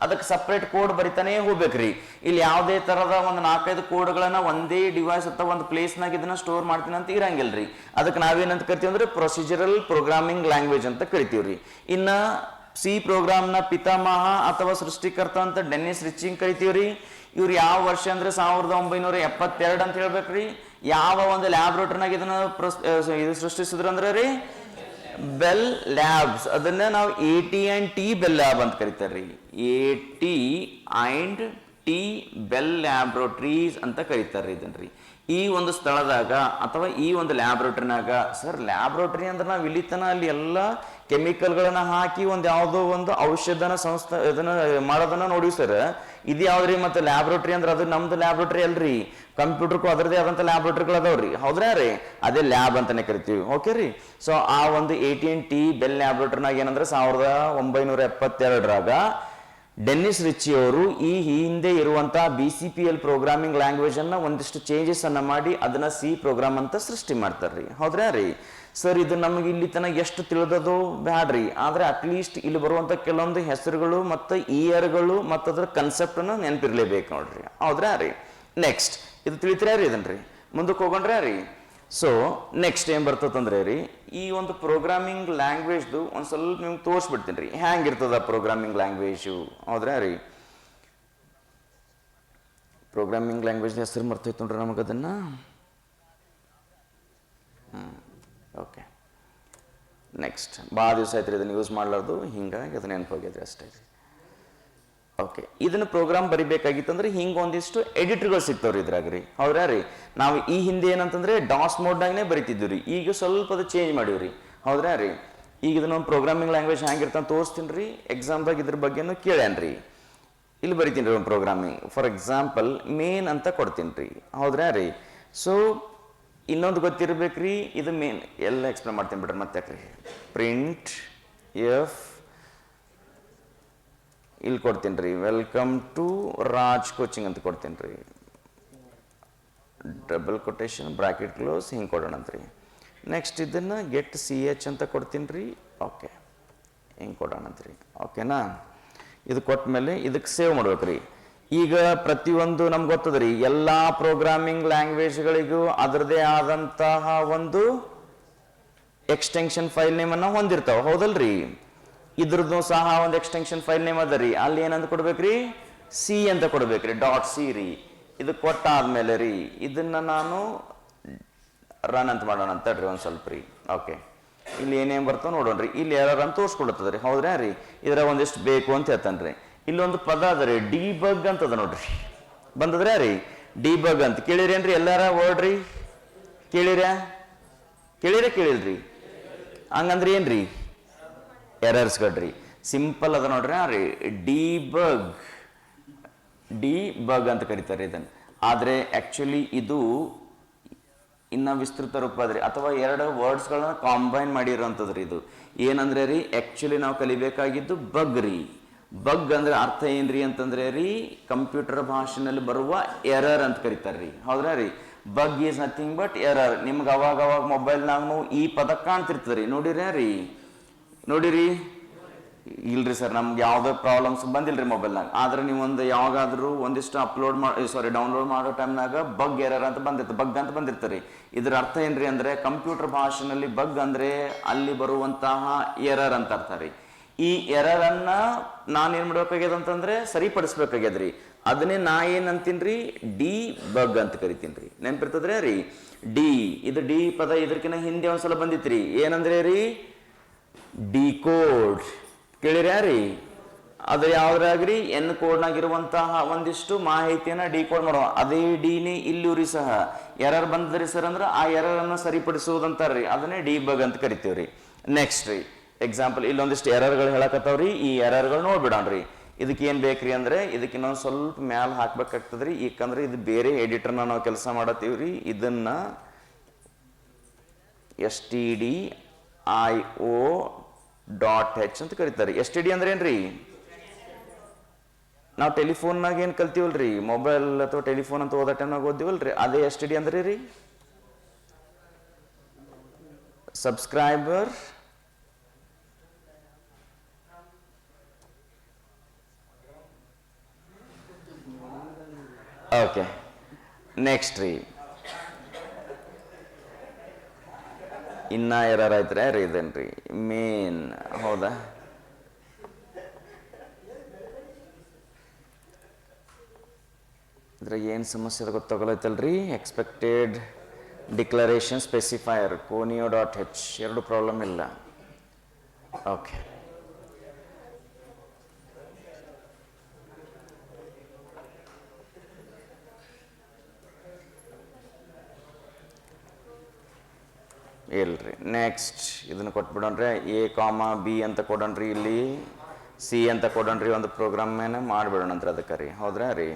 ಅದಕ್ಕೆ ಸಪ್ರೇಟ್ ಕೋಡ್ ಬರಿತಾನೆ ಹೋಗ್ಬೇಕ್ರಿ. ಇಲ್ಲಿ ಯಾವುದೇ ತರದ ಒಂದು 4-5 ಕೋಡ್ಗಳನ್ನ ಒಂದೇ ಡಿವೈಸ್ ಅಥವಾ ಒಂದು ಪ್ಲೇಸ್ನಾಗ ಇದನ್ನ ಸ್ಟೋರ್ ಮಾಡ್ತೀನಿ ಅಂತ ಇರಂಗಿಲ್ರಿ. ಅದಕ್ಕೆ ನಾವೇನಂತ ಕರಿತೀವಿ ಅಂದ್ರೆ ಪ್ರೊಸೀಜರಲ್ ಪ್ರೋಗ್ರಾಮಿಂಗ್ ಲ್ಯಾಂಗ್ವೇಜ್ ಅಂತ ಕರಿತೀವ್ರಿ. ಇನ್ನ ಸಿ ಪ್ರೋಗ್ರಾಮ್ನ ಪಿತಾಮಹ ಅಥವಾ ಸೃಷ್ಟಿಕರ್ತ ಅಂತ ಡೆನ್ನಿಸ್ ರಿಚ್ಚಿಂಗ್ ಕರಿತೀವ್ರಿ. ಇವ್ರು ಯಾವ ವರ್ಷ ಅಂದ್ರೆ 1972 ಅಂತ ಹೇಳ್ಬೇಕ್ರಿ. ಯಾವ ಒಂದು ಲ್ಯಾಬ್ರೇಟರಿನಾಗ ಇದನ್ನ ಇದು ಸೃಷ್ಟಿಸಿದ್ರು ಅಂದ್ರೆ ರೀ ಬೆಲ್ ಲ್ಯಾಬ್ಸ್. ಅದನ್ನ ನಾವು AT&T ಬೆಲ್ ಲ್ಯಾಬ್ ಅಂತ ಕರಿತಾರ್ರಿ. AT&T ಬೆಲ್ ಲ್ಯಾಬ್ರೋಟರೀಸ್ ಅಂತ ಕರಿತಾರ್ರಿ ಇದನ್ರಿ. ಈ ಒಂದು ಸ್ಥಳದಾಗ ಅಥವಾ ಈ ಒಂದು ಲ್ಯಾಬ್ರೋಟರಿನಾಗ ಸರ್ ಲ್ಯಾಬ್ರೋಟರಿ ಅಂದ್ರೆ ನಾವು ಇಲ್ಲಿತನ ಅಲ್ಲಿ ಎಲ್ಲ ಕೆಮಿಕಲ್ಗಳನ್ನ ಹಾಕಿ ಒಂದು ಯಾವುದೋ ಒಂದು ಔಷಧನ ಸಂಸ್ಥೆ ಇದನ್ನ ಮಾಡೋದನ್ನ ನೋಡಿ ಸರ್. ಇದು ಯಾವ್ದ್ರಿ? ಮತ್ತೆ ಲ್ಯಾಬ್ರೋಟರಿ ಅಂದ್ರೆ ಅದು ನಮ್ದು ಲ್ಯಾಬ್ರೋಟರಿ ಅಲ್ರಿ, ಕಂಪ್ಯೂಟರ್ಗೂ ಅದರದೇ ಆದಂತ ಲ್ಯಾಬ್ರೋಟರಿಗಳು ಅದಾವ್ರಿ. ಹೌದ್ರಾ ರೀ? ಅದೇ ಲ್ಯಾಬ್ ಅಂತಾನೆ ಕರಿತೀವಿ. ಓಕೆ ರೀ. ಸೊ ಆ ಒಂದು AT&T ಬೆಲ್ ಲ್ಯಾಬ್ರೋಟರಿನಾಗ ಏನಂದ್ರೆ 1972ರಾಗ ಡೆನ್ನಿಸ್ ರಿಚ್ಚಿ ಅವರು ಈ ಹಿಂದೆ ಇರುವಂತಹ BCPL ಪ್ರೋಗ್ರಾಮಿಂಗ್ ಲ್ಯಾಂಗ್ವೇಜ್ ಅನ್ನ ಒಂದಿಷ್ಟು ಚೇಂಜಸ್ ಅನ್ನ ಮಾಡಿ ಅದನ್ನ ಸಿ ಪ್ರೋಗ್ರಾಮ್ ಅಂತ ಸೃಷ್ಟಿ ಮಾಡ್ತಾರ್ರಿ. ಹೌದ್ರಾ ರೀ? ಸರ್ ಇದು ನಮಗೆ ಇಲ್ಲಿ ತನಕ ಎಷ್ಟು ತಿಳಿದದು ಬ್ಯಾಡ್ರಿ, ಆದ್ರೆ ಅಟ್ಲೀಸ್ಟ್ ಇಲ್ಲಿ ಬರುವಂತ ಕೆಲವೊಂದು ಹೆಸರುಗಳು ಮತ್ತು ಇಯರ್ಗಳು ಮತ್ತು ಅದ್ರ ಕನ್ಸೆಪ್ಟ್ ಅನ್ನು ನೆನಪಿರ್ಲೇಬೇಕು ನೋಡ್ರಿ. ಹೌದ್ರಾ ರೀ? ನೆಕ್ಸ್ಟ್ ಇದು ತಿಳಿತೀರಾ ರೀ ಇದನ್ರಿ? ಮುಂದಕ್ಕೆ ಹೋಗೋಣ್ರಿ ರೀ. ಸೊ ನೆಕ್ಸ್ಟ್ ಏನ್ ಬರ್ತದಂದ್ರೆ ರೀ ಈ ಒಂದು ಪ್ರೋಗ್ರಾಮಿಂಗ್ ಲ್ಯಾಂಗ್ವೇಜ್ದು ಒಂದ್ ಸ್ವಲ್ಪ ನಿಮ್ಗೆ ತೋರಿಸ್ಬಿಡ್ತೀನಿ ರೀ ಹೆಂಗಿರ್ತದ ಪ್ರೋಗ್ರಾಮಿಂಗ್ ಲ್ಯಾಂಗ್ವೇಜು. ಹೌದ್ರಾ ರೀ? ಪ್ರೋಗ್ರಾಮಿಂಗ್ ಲ್ಯಾಂಗ್ವೇಜ್ ಹೆಸರು ಮರ್ತೈತೆ ನೋಡ್ರಿ ನಮಗೆ ಅದನ್ನ. ಓಕೆ, ನೆಕ್ಸ್ಟ್ ಭಾಳ ದಿವಸ ಆಯ್ತು ಇದನ್ನು ಯೂಸ್ ಮಾಡ್ಲಾರ್ದು, ಹಿಂಗಾಗಿ ಅದನ್ನ ನೆನಪೋಗಿದ್ರಿ ಅಷ್ಟೇ. ಓಕೆ, ಇದನ್ನ ಪ್ರೋಗ್ರಾಮ್ ಬರಿಬೇಕಾಗಿತ್ತು ಅಂದ್ರೆ ಹಿಂಗೆ ಒಂದಿಷ್ಟು ಎಡಿಟರ್ಗಳು ಸಿಗ್ತಾವ್ರಿ ಇದ್ರಾಗ್ರಿ. ಹೌದ್ರಾ ರೀ? ನಾವು ಈ ಹಿಂದೆ ಏನಂತಂದ್ರೆ ಡಾಸ್ ಮೋಡ್ನಾಗನೇ ಬರಿತಿದ್ವಿ ರೀ. ಈಗ ಸ್ವಲ್ಪ ಅದು ಚೇಂಜ್ ಮಾಡೀವ್ರಿ. ಹೌದ್ರಾ ರೀ? ಈಗ ಇದನ್ನ ಪ್ರೋಗ್ರಾಮಿಂಗ್ ಲ್ಯಾಂಗ್ವೇಜ್ ಹೆಂಗಿರ್ತಾನೆ ತೋರಿಸ್ತೀನಿ ರೀ. ಎಕ್ಸಾಮ್ದಾಗ ಇದ್ರ ಬಗ್ಗೆನೂ ಕೇಳ್ಯಾನ್ರಿ. ಇಲ್ಲಿ ಬರಿತೀನಿ ರೀ ಒಂದು ಪ್ರೋಗ್ರಾಮಿಂಗ್. ಫಾರ್ ಎಕ್ಸಾಂಪಲ್ ಮೇನ್ ಅಂತ ಕೊಡ್ತೀನಿ ರೀ. ಹೌದ್ರಾ ರೀ? ಸೊ ಇನ್ನೊಂದು ಗೊತ್ತಿರ್ಬೇಕ್ರಿ, ಇದು ಮೇನ್ ಎಲ್ಲ ಎಕ್ಸ್ಪ್ಲೇನ್ ಮಾಡ್ತೀನಿ ಬಿಡ್ರಿ ಮತ್ತೆ ಯಾಕ್ರಿ. ಪ್ರಿಂಟ್ ಎಫ್ ಇಲ್ಲಿ ಕೊಡ್ತೀನಿ ರೀ ವೆಲ್ಕಮ್ ಟು ರಾಜ್ ಕೋಚಿಂಗ್ ಅಂತ ಕೊಡ್ತೀನಿ ರೀ. ಡಬಲ್ ಕೊಟೇಶನ್ ಬ್ರಾಕೆಟ್ ಕ್ಲೋಸ್ ಹಿಂಗೆ ಕೊಡೋಣ ಅಂತ್ರಿ. ನೆಕ್ಸ್ಟ್ ಇದನ್ನು ಗೆಟ್ CH ಅಂತ ಕೊಡ್ತೀನಿ ರೀ. ಓಕೆ, ಹಿಂಗೆ ಕೊಡೋಣ ಅಂತ್ರಿ. ಓಕೆನಾ? ಇದು ಕೊಟ್ಟ ಮೇಲೆ ಇದಕ್ಕೆ ಸೇವ್ ಮಾಡ್ಬೇಕ್ರಿ. ಈಗ ಪ್ರತಿಯೊಂದು ನಮ್ಗೆ ಗೊತ್ತದ್ರಿ ಎಲ್ಲ ಪ್ರೋಗ್ರಾಮಿಂಗ್ ಲ್ಯಾಂಗ್ವೇಜ್ಗಳಿಗೂ ಅದರದೇ ಆದಂತಹ ಒಂದು ಎಕ್ಸ್ಟೆನ್ಷನ್ ಫೈಲ್ ನೇಮ್ ಅನ್ನ ಹೊಂದಿರ್ತಾವ. ಹೌದಲ್ರಿ? ಇದ್ರದ್ದು ಸಹ ಒಂದು ಎಕ್ಸ್ಟೆನ್ಷನ್ ಫೈಲ್ ನೇಮ್ ಅದ ರೀ. ಅಲ್ಲಿ ಏನಂತ ಕೊಡ್ಬೇಕ್ರಿ? C ಅಂತ ಕೊಡ್ಬೇಕ್ರಿ. .c ರೀ. ಇದು ಕೊಟ್ಟಾದ್ಮೇಲೆ ರೀ ಇದನ್ನ ನಾನು ರನ್ ಅಂತ ಮಾಡೋಣ ಅಂತ ಹೇಳ್ರಿ ಒಂದ್ ಸ್ವಲ್ಪ ರೀ. ಓಕೆ, ಇಲ್ಲಿ ಏನೇನ್ ಬರ್ತಾವ ನೋಡೋಣ್ರಿ. ಇಲ್ಲಿ ಯಾರು ಅಂತ ತೋರಿಸ್ಕೊಡ್ತದ್ರಿ. ಹೌದ್ರಾ ರೀ? ಇದ್ರ ಒಂದಿಷ್ಟು ಬೇಕು ಅಂತ ಹೇಳ್ತಾನ್ರಿ. ಇಲ್ಲೊಂದು ಪದ ಅದ ರೀ ಡಿಬಗ್ ಅಂತ ಅದ ನೋಡ್ರಿ. ಬಂದದ್ರಾ ರೀ ಡಿಬಗ್ ಅಂತ? ಕೇಳಿರೇನ್ರಿ ಎಲ್ಲಾರ ವರ್ಡ್ ರೀ? ಕೇಳಿಲ್ರಿ? ಹಂಗಂದ್ರೆ ಏನ್ರಿ? ಎರರ್ಸ್ ಗಡ್ರಿ. ಸಿಂಪಲ್ ಅದ ನೋಡ್ರಿ. ರೀ ಡಿಬಗ್ ಅಂತ ಕರೀತಾರೆ ಇದನ್ನ. ಆದರೆ ಆ್ಯಕ್ಚುಲಿ ಇದು ಇನ್ನು ವಿಸ್ತೃತ ರೂಪ ಅದ್ರಿ, ಅಥವಾ ಎರಡು ವರ್ಡ್ಸ್ಗಳನ್ನ ಕಾಂಬೈನ್ ಮಾಡಿರೋಂಥದ್ದು ರೀ. ಇದು ಏನಂದ್ರೆ ರೀ, ಆ್ಯಕ್ಚುಲಿ ನಾವು ಕಲಿಬೇಕಾಗಿದ್ದು ಬಗ್ ರೀ. ಬಗ್ ಅಂದ್ರೆ ಅರ್ಥ ಏನ್ರಿ ಅಂತಂದ್ರೆ ರೀ, ಕಂಪ್ಯೂಟರ್ ಭಾಷೆನಲ್ಲಿ ಬರುವ ಎರರ್ ಅಂತ ಕರೀತಾರೆ ರೀ. ಹೌದ್ರಾ ರೀ? Bug is nothing but error. ನಿಮ್ಗೆ ಅವಾಗ ಮೊಬೈಲ್ನಾಗೂ ಈ ಪದ ಕಾಣ್ತಿರ್ತದೆ ರೀ, ನೋಡಿರಿ ಇಲ್ರಿ ಸರ್, ನಮ್ಗೆ ಯಾವುದೇ ಪ್ರಾಬ್ಲಮ್ಸ್ ಬಂದಿಲ್ರಿ ಮೊಬೈಲ್ನಾಗ. ಆದ್ರೆ ನೀವು ಯಾವಾಗಾದ್ರೂ ಒಂದಿಷ್ಟು ಡೌನ್ಲೋಡ್ ಮಾಡೋ ಟೈಮ್ನಾಗ ಬಗ್ ಎರರ್ ಅಂತ ಬಂದಿರ್ತಾರೆ. ಇದ್ರ ಅರ್ಥ ಏನ್ರಿ ಅಂದ್ರೆ, ಕಂಪ್ಯೂಟರ್ ಭಾಷೆನಲ್ಲಿ ಬಗ್ ಅಂದ್ರೆ ಅಲ್ಲಿ ಬರುವಂತಹ ಎರರ್ ಅಂತ ಅರ್ಥ ರೀ. ಈ ಎರರ್ ಅನ್ನ ನಾನು ಏನ್ ಮಾಡ್ಬೇಕಾಗ್ಯದ ಅಂತಂದ್ರೆ ಸರಿಪಡಿಸ್ಬೇಕಾಗ್ಯದ್ರಿ. ಅದನ್ನೇ ನಾ ಏನ್ ಅಂತೀನ್ರಿ, ಡಿ ಬಗ್ ಅಂತ ಕರಿತೀನ್ರಿ. ನೆನ್ಪಿರ್ತದ್ರಿ ರೀ? ಡಿ, ಇದು ಡಿ ಪದ ಇದಕ್ಕಿಂತ ಹಿಂದೆ ಒಂದ್ಸಲ ಬಂದಿತ್ರಿ. ಏನಂದ್ರೆ ರೀ, ಡಿಕೋಡ್ ಕೇಳಿರ್ಯಾರಿ? ಅದು ಯಾವ್ದ್ರಾಗ್ರಿ, ಎನ್ ಕೋಡ್ನಾಗಿರುವಂತಹ ಒಂದಿಷ್ಟು ಮಾಹಿತಿಯನ್ನ ಡಿಕೋಡ್ ಮಾಡುವ ಅದೇ ಡಿನೇ ಇಲ್ಲೂ ರೀ ಸಹ ಎರರ್ ಬಂದ್ರಿ ಸರ್ ಅಂದ್ರೆ ಆ ಎರರ್ ಅನ್ನ ಸರಿಪಡಿಸುವುದಂತಾರ್ರಿ. ಅದನ್ನೇ ಡಿ ಬಗ್ ಅಂತ ಕರಿತೀವ್ರಿ. ನೆಕ್ಸ್ಟ್ ರೀ, ಎಕ್ಸಾಂಪಲ್ ಇಲ್ಲೊಂದಿಷ್ಟು ಎರರ್ಗಳು ಹೇಳಕತ್ತಾವ್ರಿ. ಈ ಎರರ್ಗಳು ನೋಡ್ಬಿಡೋಣ್ರಿ. ಇದಕ್ಕೆ ಏನ್ ಬೇಕ್ರಿ ಅಂದ್ರೆ, ಇದಕ್ಕೆ ಇನ್ನೊಂದು ಸ್ವಲ್ಪ ಮ್ಯಾಲ ಹಾಕ್ಬೇಕಾಗ್ತದ್ರಿ. ಯಾಕಂದ್ರೆ ಇದು ಬೇರೆ ಎಡಿಟರ್ನ ನಾವು ಕೆಲಸ ಮಾಡತ್ತೀವ್ರಿ. ಇದನ್ನ stdio.h ಅಂತ ಕರೀತಾರೆ. STD ಅಂದ್ರೆ ಏನ್ರಿ? ನಾವು ಟೆಲಿಫೋನ್ನಾಗ ಏನು ಕಲ್ತೀವಲ್ರಿ, ಮೊಬೈಲ್ ಅಥವಾ ಟೆಲಿಫೋನ್ ಅಂತ ಓದೋ ಟೈಮ್ನಾಗ ಓದಿವಲ್ರಿ, ಅದೇ STD ಅಂದ್ರೆ ರೀ, ಸಬ್ಸ್ಕ್ರೈಬರ್ ಓಕೆ. ನೆಕ್ಸ್ಟ್ ರೀ, ಇನ್ನ ಎರರ್ ಆಯ್ತ್ರಿ ರೀ, ಇದೇನ್ರಿ ಮೇನ್. ಹೌದಾ? ಇದ್ರಾಗ ಏನು ಸಮಸ್ಯೆ ಅದ ಗೊತ್ತಾಗಲೈತಲ್ರಿ? ಎಕ್ಸ್ಪೆಕ್ಟೆಡ್ ಡಿಕ್ಲರೇಷನ್ ಸ್ಪೆಸಿಫೈಯರ್ conio.h ಎರಡು ಪ್ರಾಬ್ಲಮ್ ಇಲ್ಲ. ಓಕೆ. ಇಲ್ರಿ. ನೆಕ್ಸ್ಟ್ ಇದನ್ನು ಕೊಟ್ಬಿಡೋಣ್ರಿ. ಎ ಕಾಮ ಬಿ ಅಂತ ಕೊಡೋಣ್ರಿ, ಇಲ್ಲಿ ಸಿ ಅಂತ ಕೊಡೋಣ್ರಿ. ಒಂದು ಪ್ರೋಗ್ರಾಮ್ ಮೇಲೆ ಮಾಡಿಬಿಡೋಣಂತ್ರ ಅದಕ್ಕೆ ರೀ. ಹೌದ್ರಾ ರೀ?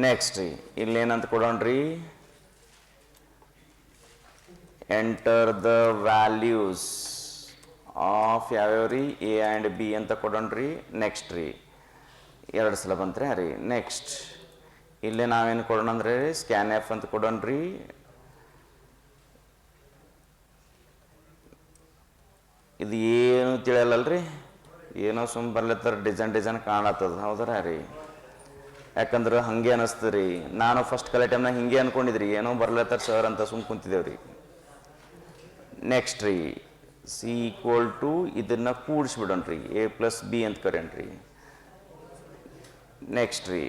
ನೆಕ್ಸ್ಟ್ ರೀ, ಇಲ್ಲೇನಂತ ಕೊಡೋಣ್ರಿ, ಎಂಟರ್ ದ ವ್ಯಾಲ್ಯೂಸ್ ಆಫ್ ಯಾವ್ಯಾವ್ರಿ ಎ ಆ್ಯಂಡ್ ಬಿ ಅಂತ ಕೊಡೋಣ್ರಿ. ನೆಕ್ಸ್ಟ್ ರೀ, ಎರಡು ಸಲ ಬಂತ್ರಿ ರೀ. ನೆಕ್ಸ್ಟ್ ಇಲ್ಲೇ ನಾವೇನು ಕೊಡೋಣ ಅಂದ್ರೆ ಸ್ಕ್ಯಾನ್ ಎಫ್ ಅಂತ ಕೊಡೋಣ್ರಿ. ಇದು ಏನು ತಿಳಿಯಲ್ಲಲ್ರಿ, ಏನೋ ಸುಮ್ಮ ಬರ್ಲತ್ತಾರ, ಡಿಸೈನ್ ಕಾಣತ್ತದ. ಹೌದರ ರೀ? ಯಾಕಂದ್ರೆ ಹಂಗೆ ಅನಿಸ್ತದೆ ರೀ. ನಾನು ಫಸ್ಟ್ ಕಲೆ ಟೈಮ್ನಾಗ ಹಿಂಗೆ ಅನ್ಕೊಂಡಿದ್ರಿ, ಏನೋ ಬರ್ಲತ್ತಾರ ಸರ್ ಅಂತ ಸುಮ್ಮ ಕುಂತಿದ್ದೇವ್ರಿ. ನೆಕ್ಸ್ಟ್ ರೀ, ಸಿ ಈಕ್ವಲ್ ಟು ಇದನ್ನ ಕೂಡಿಸ್ಬಿಡೋಣ್ರಿ, ಎ ಪ್ಲಸ್ ಬಿ ಅಂತ ಕರೇನ್ರಿ. ನೆಕ್ಸ್ಟ್ ರೀ,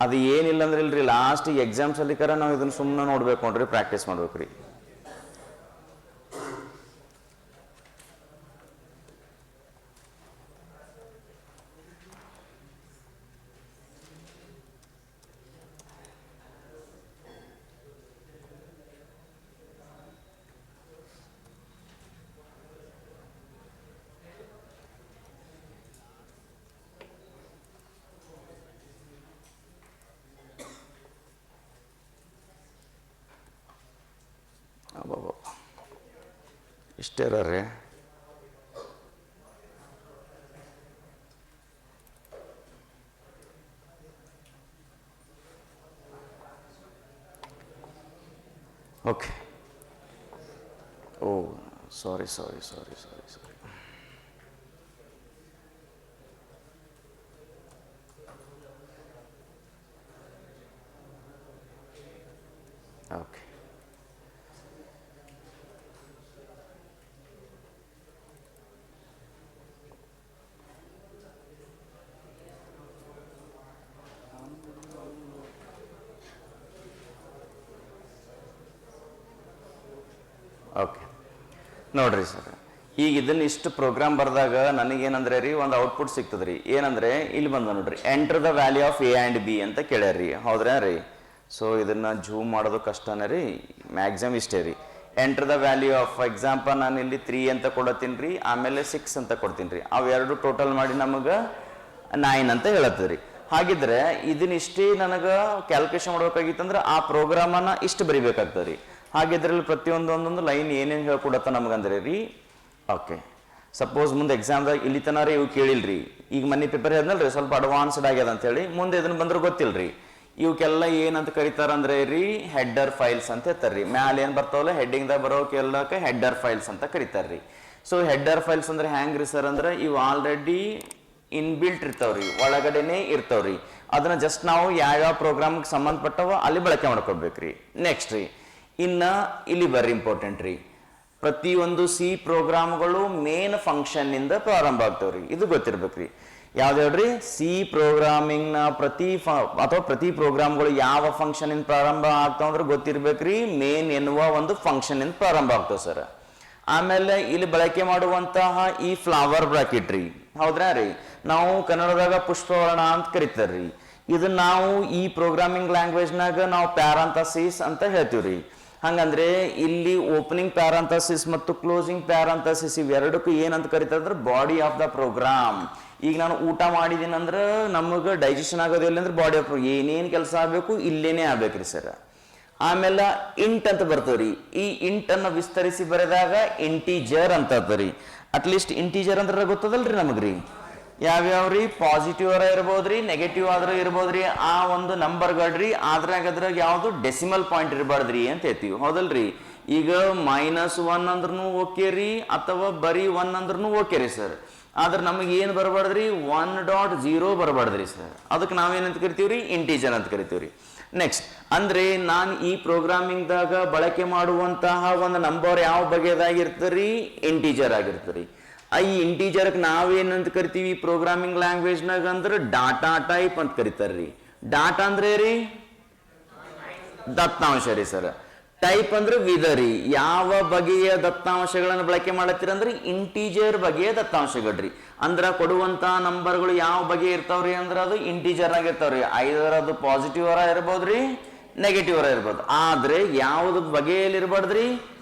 ಅದು ಏನಿಲ್ಲ ಅಂದ್ರೆ ಇಲ್ರಿ, ಲಾಸ್ಟಿಗೆ ಎಕ್ಸಾಮ್ಸ್ ಅಲ್ಲಿ ಕರ ನಾವು ಇದನ್ನ ಸುಮ್ಮನೆ ನೋಡ್ಬೇಕು ನೋಡ್ರಿ, ಪ್ರಾಕ್ಟೀಸ್ ಮಾಡ್ಬೇಕು ರೀ. ಇಷ್ಟೇ ರೀ. ಓಕೆ. ಓ ಸಾರಿ. ಓಕೆ. ಓಕೆ ನೋಡ್ರಿ ಸರ್, ಈಗ ಇದನ್ನ ಇಷ್ಟು ಪ್ರೋಗ್ರಾಮ್ ಬರೆದಾಗ ನನಗೇನಂದ್ರೆ ರೀ, ಒಂದು ಔಟ್ಪುಟ್ ಸಿಗ್ತದ್ರಿ. ಏನಂದ್ರೆ ಇಲ್ಲಿ ಬಂದ ನೋಡ್ರಿ, enter the value of A and B ಅಂತ ಕೇಳ್ಯಾರ್ರಿ. ಹೌದ್ರಾ ರೀ? ಸೊ ಇದನ್ನ ಜೂಮ್ ಮಾಡೋದು ಕಷ್ಟನೇ ರೀ, ಮ್ಯಾಕ್ಸಿಮಮ್ ಇಷ್ಟೇ ರೀ. Enter the value of example ನಾನು ಇಲ್ಲಿ 3 ಅಂತ ಕೊಡತ್ತೀನಿ ರೀ, ಆಮೇಲೆ 6 ಅಂತ ಕೊಡ್ತೀನಿ ರೀ. ಅವೆರಡು ಟೋಟಲ್ ಮಾಡಿ ನಮಗೆ 9 ಅಂತ ಹೇಳತ್ತದ್ರಿ. ಹಾಗಿದ್ರೆ ಇದನ್ನಿಷ್ಟೇ ನನಗೆ ಕ್ಯಾಲ್ಕುಲೇಷನ್ ಮಾಡ್ಬೇಕಾಗಿತ್ತಂದ್ರೆ ಆ ಪ್ರೋಗ್ರಾಮನ್ನು ಇಷ್ಟು ಬರಿಬೇಕಾಗ್ತದೆ ರೀ. ಹಾಗಿದ್ರಲ್ಲಿ ಪ್ರತಿಯೊಂದೊಂದೊಂದು ಲೈನ್ ಏನೇನು ಹೇಳ್ಕೊಡತ್ತ ನಮಗಂದ್ರೆ ರೀ, ಓಕೆ ಸಪೋಸ್ ಮುಂದೆ ಎಕ್ಸಾಮ್ದಾಗ ಇಲ್ಲಿ ತನಕ ಇವು ಕೇಳಿಲ್ರಿ, ಈಗ ಮನೆ ಪೇಪರ್ ಹೇಳ್ದಲ್ರಿ ಸ್ವಲ್ಪ ಅಡ್ವಾನ್ಸ್ಡ್ ಆಗ್ಯದ ಅಂತೇಳಿ, ಮುಂದೆ ಇದನ್ನು ಬಂದ್ರೆ ಗೊತ್ತಿಲ್ರಿ. ಇವಕ್ಕೆಲ್ಲ ಏನಂತ ಕರಿತಾರಂದ್ರೆ ರೀ ಹೆಡ್ಡರ್ ಫೈಲ್ಸ್ ಅಂತ ಹೇಳ್ತಾರ್ರಿ. ಮ್ಯಾಲೆ ಏನು ಬರ್ತಾವಲ್ಲ ಹೆಡ್ಡಿಂಗ್ದಾಗ ಬರೋಕೆಲ್ಲಕ್ಕೆ ಹೆಡ್ಡರ್ ಫೈಲ್ಸ್ ಅಂತ ಕರಿತಾರ್ರಿ. ಸೊ ಹೆಡ್ಡರ್ ಫೈಲ್ಸ್ ಅಂದ್ರೆ ಹ್ಯಾಂಗ್ರಿ ಸರ್ ಅಂದ್ರೆ ಇವು ಆಲ್ರೆಡಿ ಇನ್ಬಿಲ್ಟ್ ಇರ್ತಾವ್ರಿ, ಒಳಗಡೆನೆ ಇರ್ತಾವ್ರಿ. ಅದನ್ನ ಜಸ್ಟ್ ನಾವು ಯಾವ್ಯಾವ ಪ್ರೋಗ್ರಾಮ್ಗೆ ಸಂಬಂಧಪಟ್ಟವ ಅಲ್ಲಿ ಬಳಕೆ ಮಾಡ್ಕೊಬೇಕ್ರಿ. ನೆಕ್ಸ್ಟ್ ರೀ ಇನ್ನ ಇಲ್ಲಿ ಬರ್ರಿ ಇಂಪಾರ್ಟೆಂಟ್ ರೀ, ಪ್ರತಿಯೊಂದು ಸಿ ಪ್ರೋಗ್ರಾಮ್ಗಳು ಮೇನ್ ಫಂಕ್ಷನ್ ಇಂದ ಪ್ರಾರಂಭ ಆಗ್ತಾವ್ರಿ. ಇದು ಗೊತ್ತಿರ್ಬೇಕ್ರಿ. ಯಾವ್ದ್ರಿ ಸಿ ಪ್ರೋಗ್ರಾಮಿಂಗ್ ನ ಪ್ರತಿ ಪ್ರೋಗ್ರಾಮ್ಗಳು ಯಾವ ಫಂಕ್ಷನ್ ಇಂದ ಪ್ರಾರಂಭ ಆಗ್ತಾವ ಅಂದ್ರೆ ಗೊತ್ತಿರ್ಬೇಕ್ರಿ. ಮೇನ್ ಎನ್ನುವ ಒಂದು ಫಂಕ್ಷನ್ ಇಂದ ಪ್ರಾರಂಭ ಆಗ್ತಾವ ಸರ್. ಆಮೇಲೆ ಇಲ್ಲಿ ಬಳಕೆ ಮಾಡುವಂತಹ ಈ ಫ್ಲವರ್ ಬ್ರಾಕೆಟ್ ರೀ, ಹೌದ್ರಾ ರೀ, ನಾವು ಕನ್ನಡದಾಗ ಪುಷ್ಪವರ್ಣ ಅಂತ ಕರಿತಾರ್ರಿ. ಇದನ್ನ ನಾವು ಈ ಪ್ರೋಗ್ರಾಮಿಂಗ್ ಲ್ಯಾಂಗ್ವೇಜ್ನಾಗ ನಾವು ಪ್ಯಾರಂಥಸಿಸ್ ಅಂತ ಹೇಳ್ತೀವ್ರಿ. ಹಂಗಂದ್ರೆ ಇಲ್ಲಿ ಓಪನಿಂಗ್ ಪ್ಯಾರಂಥಸಿಸ್ ಮತ್ತು ಕ್ಲೋಸಿಂಗ್ ಪ್ಯಾರಂಥಸಿಸ್ ಇವೆರಡಕ್ಕೂ ಏನಂತ ಕರಿತಾರೆ ಅಂದ್ರೆ ಬಾಡಿ ಆಫ್ ದ ಪ್ರೋಗ್ರಾಮ್. ಈಗ ನಾನು ಊಟ ಮಾಡಿದೀನಿ ಅಂದ್ರೆ ನಮಗೆ ಡೈಜೆಷನ್ ಆಗೋದಿಲ್ಲ ಅಂದ್ರೆ ಬಾಡಿ ಆಫ್ ಏನೇನು ಕೆಲಸ ಆಗಬೇಕು ಇಲ್ಲೇನೆ ಆಗ್ಬೇಕ್ರಿ ಸರ್. ಆಮೇಲೆ ಇಂಟ್ ಅಂತ ಬರ್ತವ್ರಿ. ಈ ಇಂಟ್ ಅನ್ನ ವಿಸ್ತರಿಸಿ ಬರೆದಾಗ ಇಂಟೀಜರ್ ಅಂತ ರೀ. ಅಟ್ಲೀಸ್ಟ್ ಇಂಟೀಜರ್ ಅಂದ್ರೆ ಗೊತ್ತದಲ್ರಿ ನಮಗ್ರಿ, ಯಾವ್ಯಾವ್ರಿ ಪಾಸಿಟಿವ್ ಅವರ ಇರ್ಬೋದ್ರಿ, ನೆಗೆಟಿವ್ ಆದ್ರೂ ಇರ್ಬೋದ್ರಿ. ಆ ಒಂದು ನಂಬರ್ಗಳ್ರಿ ಅದ್ರಾಗ ಯಾವ್ದು ಡೆಸಿಮಲ್ ಪಾಯಿಂಟ್ ಇರಬಾರ್ದ್ರಿ ಅಂತ ಹೇಳ್ತೀವಿ, ಹೌದಲ್ರಿ. ಈಗ -1 ಅಂದ್ರೂ ಓಕೆ ರೀ, ಅಥವಾ ಬರೀ 1 ಅಂದ್ರೂ ಓಕೆ ರೀ ಸರ್. ಆದ್ರೆ ನಮಗೆ ಏನು ಬರಬಾರ್ದ್ರಿ 1.0 ಬರಬಾರ್ದ್ರಿ ಸರ್. ಅದಕ್ಕೆ ನಾವೇನಂತ ಕರಿತೀವ್ರಿ ಇಂಟೀಜರ್ ಅಂತ ಕರಿತೀವ್ರಿ. ನೆಕ್ಸ್ಟ್ ಅಂದ್ರೆ ನಾನು ಈ ಪ್ರೋಗ್ರಾಮಿಂಗ್ದಾಗ ಬಳಕೆ ಮಾಡುವಂತಹ ಒಂದು ನಂಬರ್ ಯಾವ ಬಗೆದಾಗಿರ್ತರಿ, ಇಂಟೀಜರ್ ಆಗಿರ್ತರಿ. ಈ ಇಂಟೀಜರ್ಗೆ ನಾವೇನಂತ ಕರಿತೀವಿ ಪ್ರೋಗ್ರಾಮಿಂಗ್ ಲ್ಯಾಂಗ್ವೇಜ್ನಾಗ ಅಂದ್ರೆ ಡಾಟಾ ಟೈಪ್ ಅಂತ ಕರಿತಾರ್ರಿ. ಡಾಟಾ ಅಂದ್ರೆ ರೀ ದತ್ತಾಂಶ ರೀ ಸರ್. ಟೈಪ್ ಅಂದ್ರೆ ವಿಧ ರೀ, ಯಾವ ಬಗೆಯ ದತ್ತಾಂಶಗಳನ್ನು ಬಳಕೆ ಮಾಡತ್ತೀರ ಅಂದ್ರೆ ಇಂಟೀಜರ್ ಬಗೆಯ ದತ್ತಾಂಶಗಳ್ರಿ. ಅಂದ್ರ ಕೊಡುವಂತ ನಂಬರ್ಗಳು ಯಾವ ಬಗೆ ಇರ್ತಾವ್ರಿ ಅಂದ್ರೆ ಅದು ಇಂಟೀಜರ್ ಆಗಿರ್ತಾವ್ರಿ. ಐದರ್ ಅದು ಪಾಸಿಟಿವ್ ಅವರ ಇರ್ಬೋದ್ರಿ, ನೆಗೆಟಿವ್ ಅವರ ಇರ್ಬೋದು. ಆದ್ರೆ ಯಾವ್ದು ಬಗೆಯಲ್ಲಿ ಇರಬಾರ್ದ್ರಿ,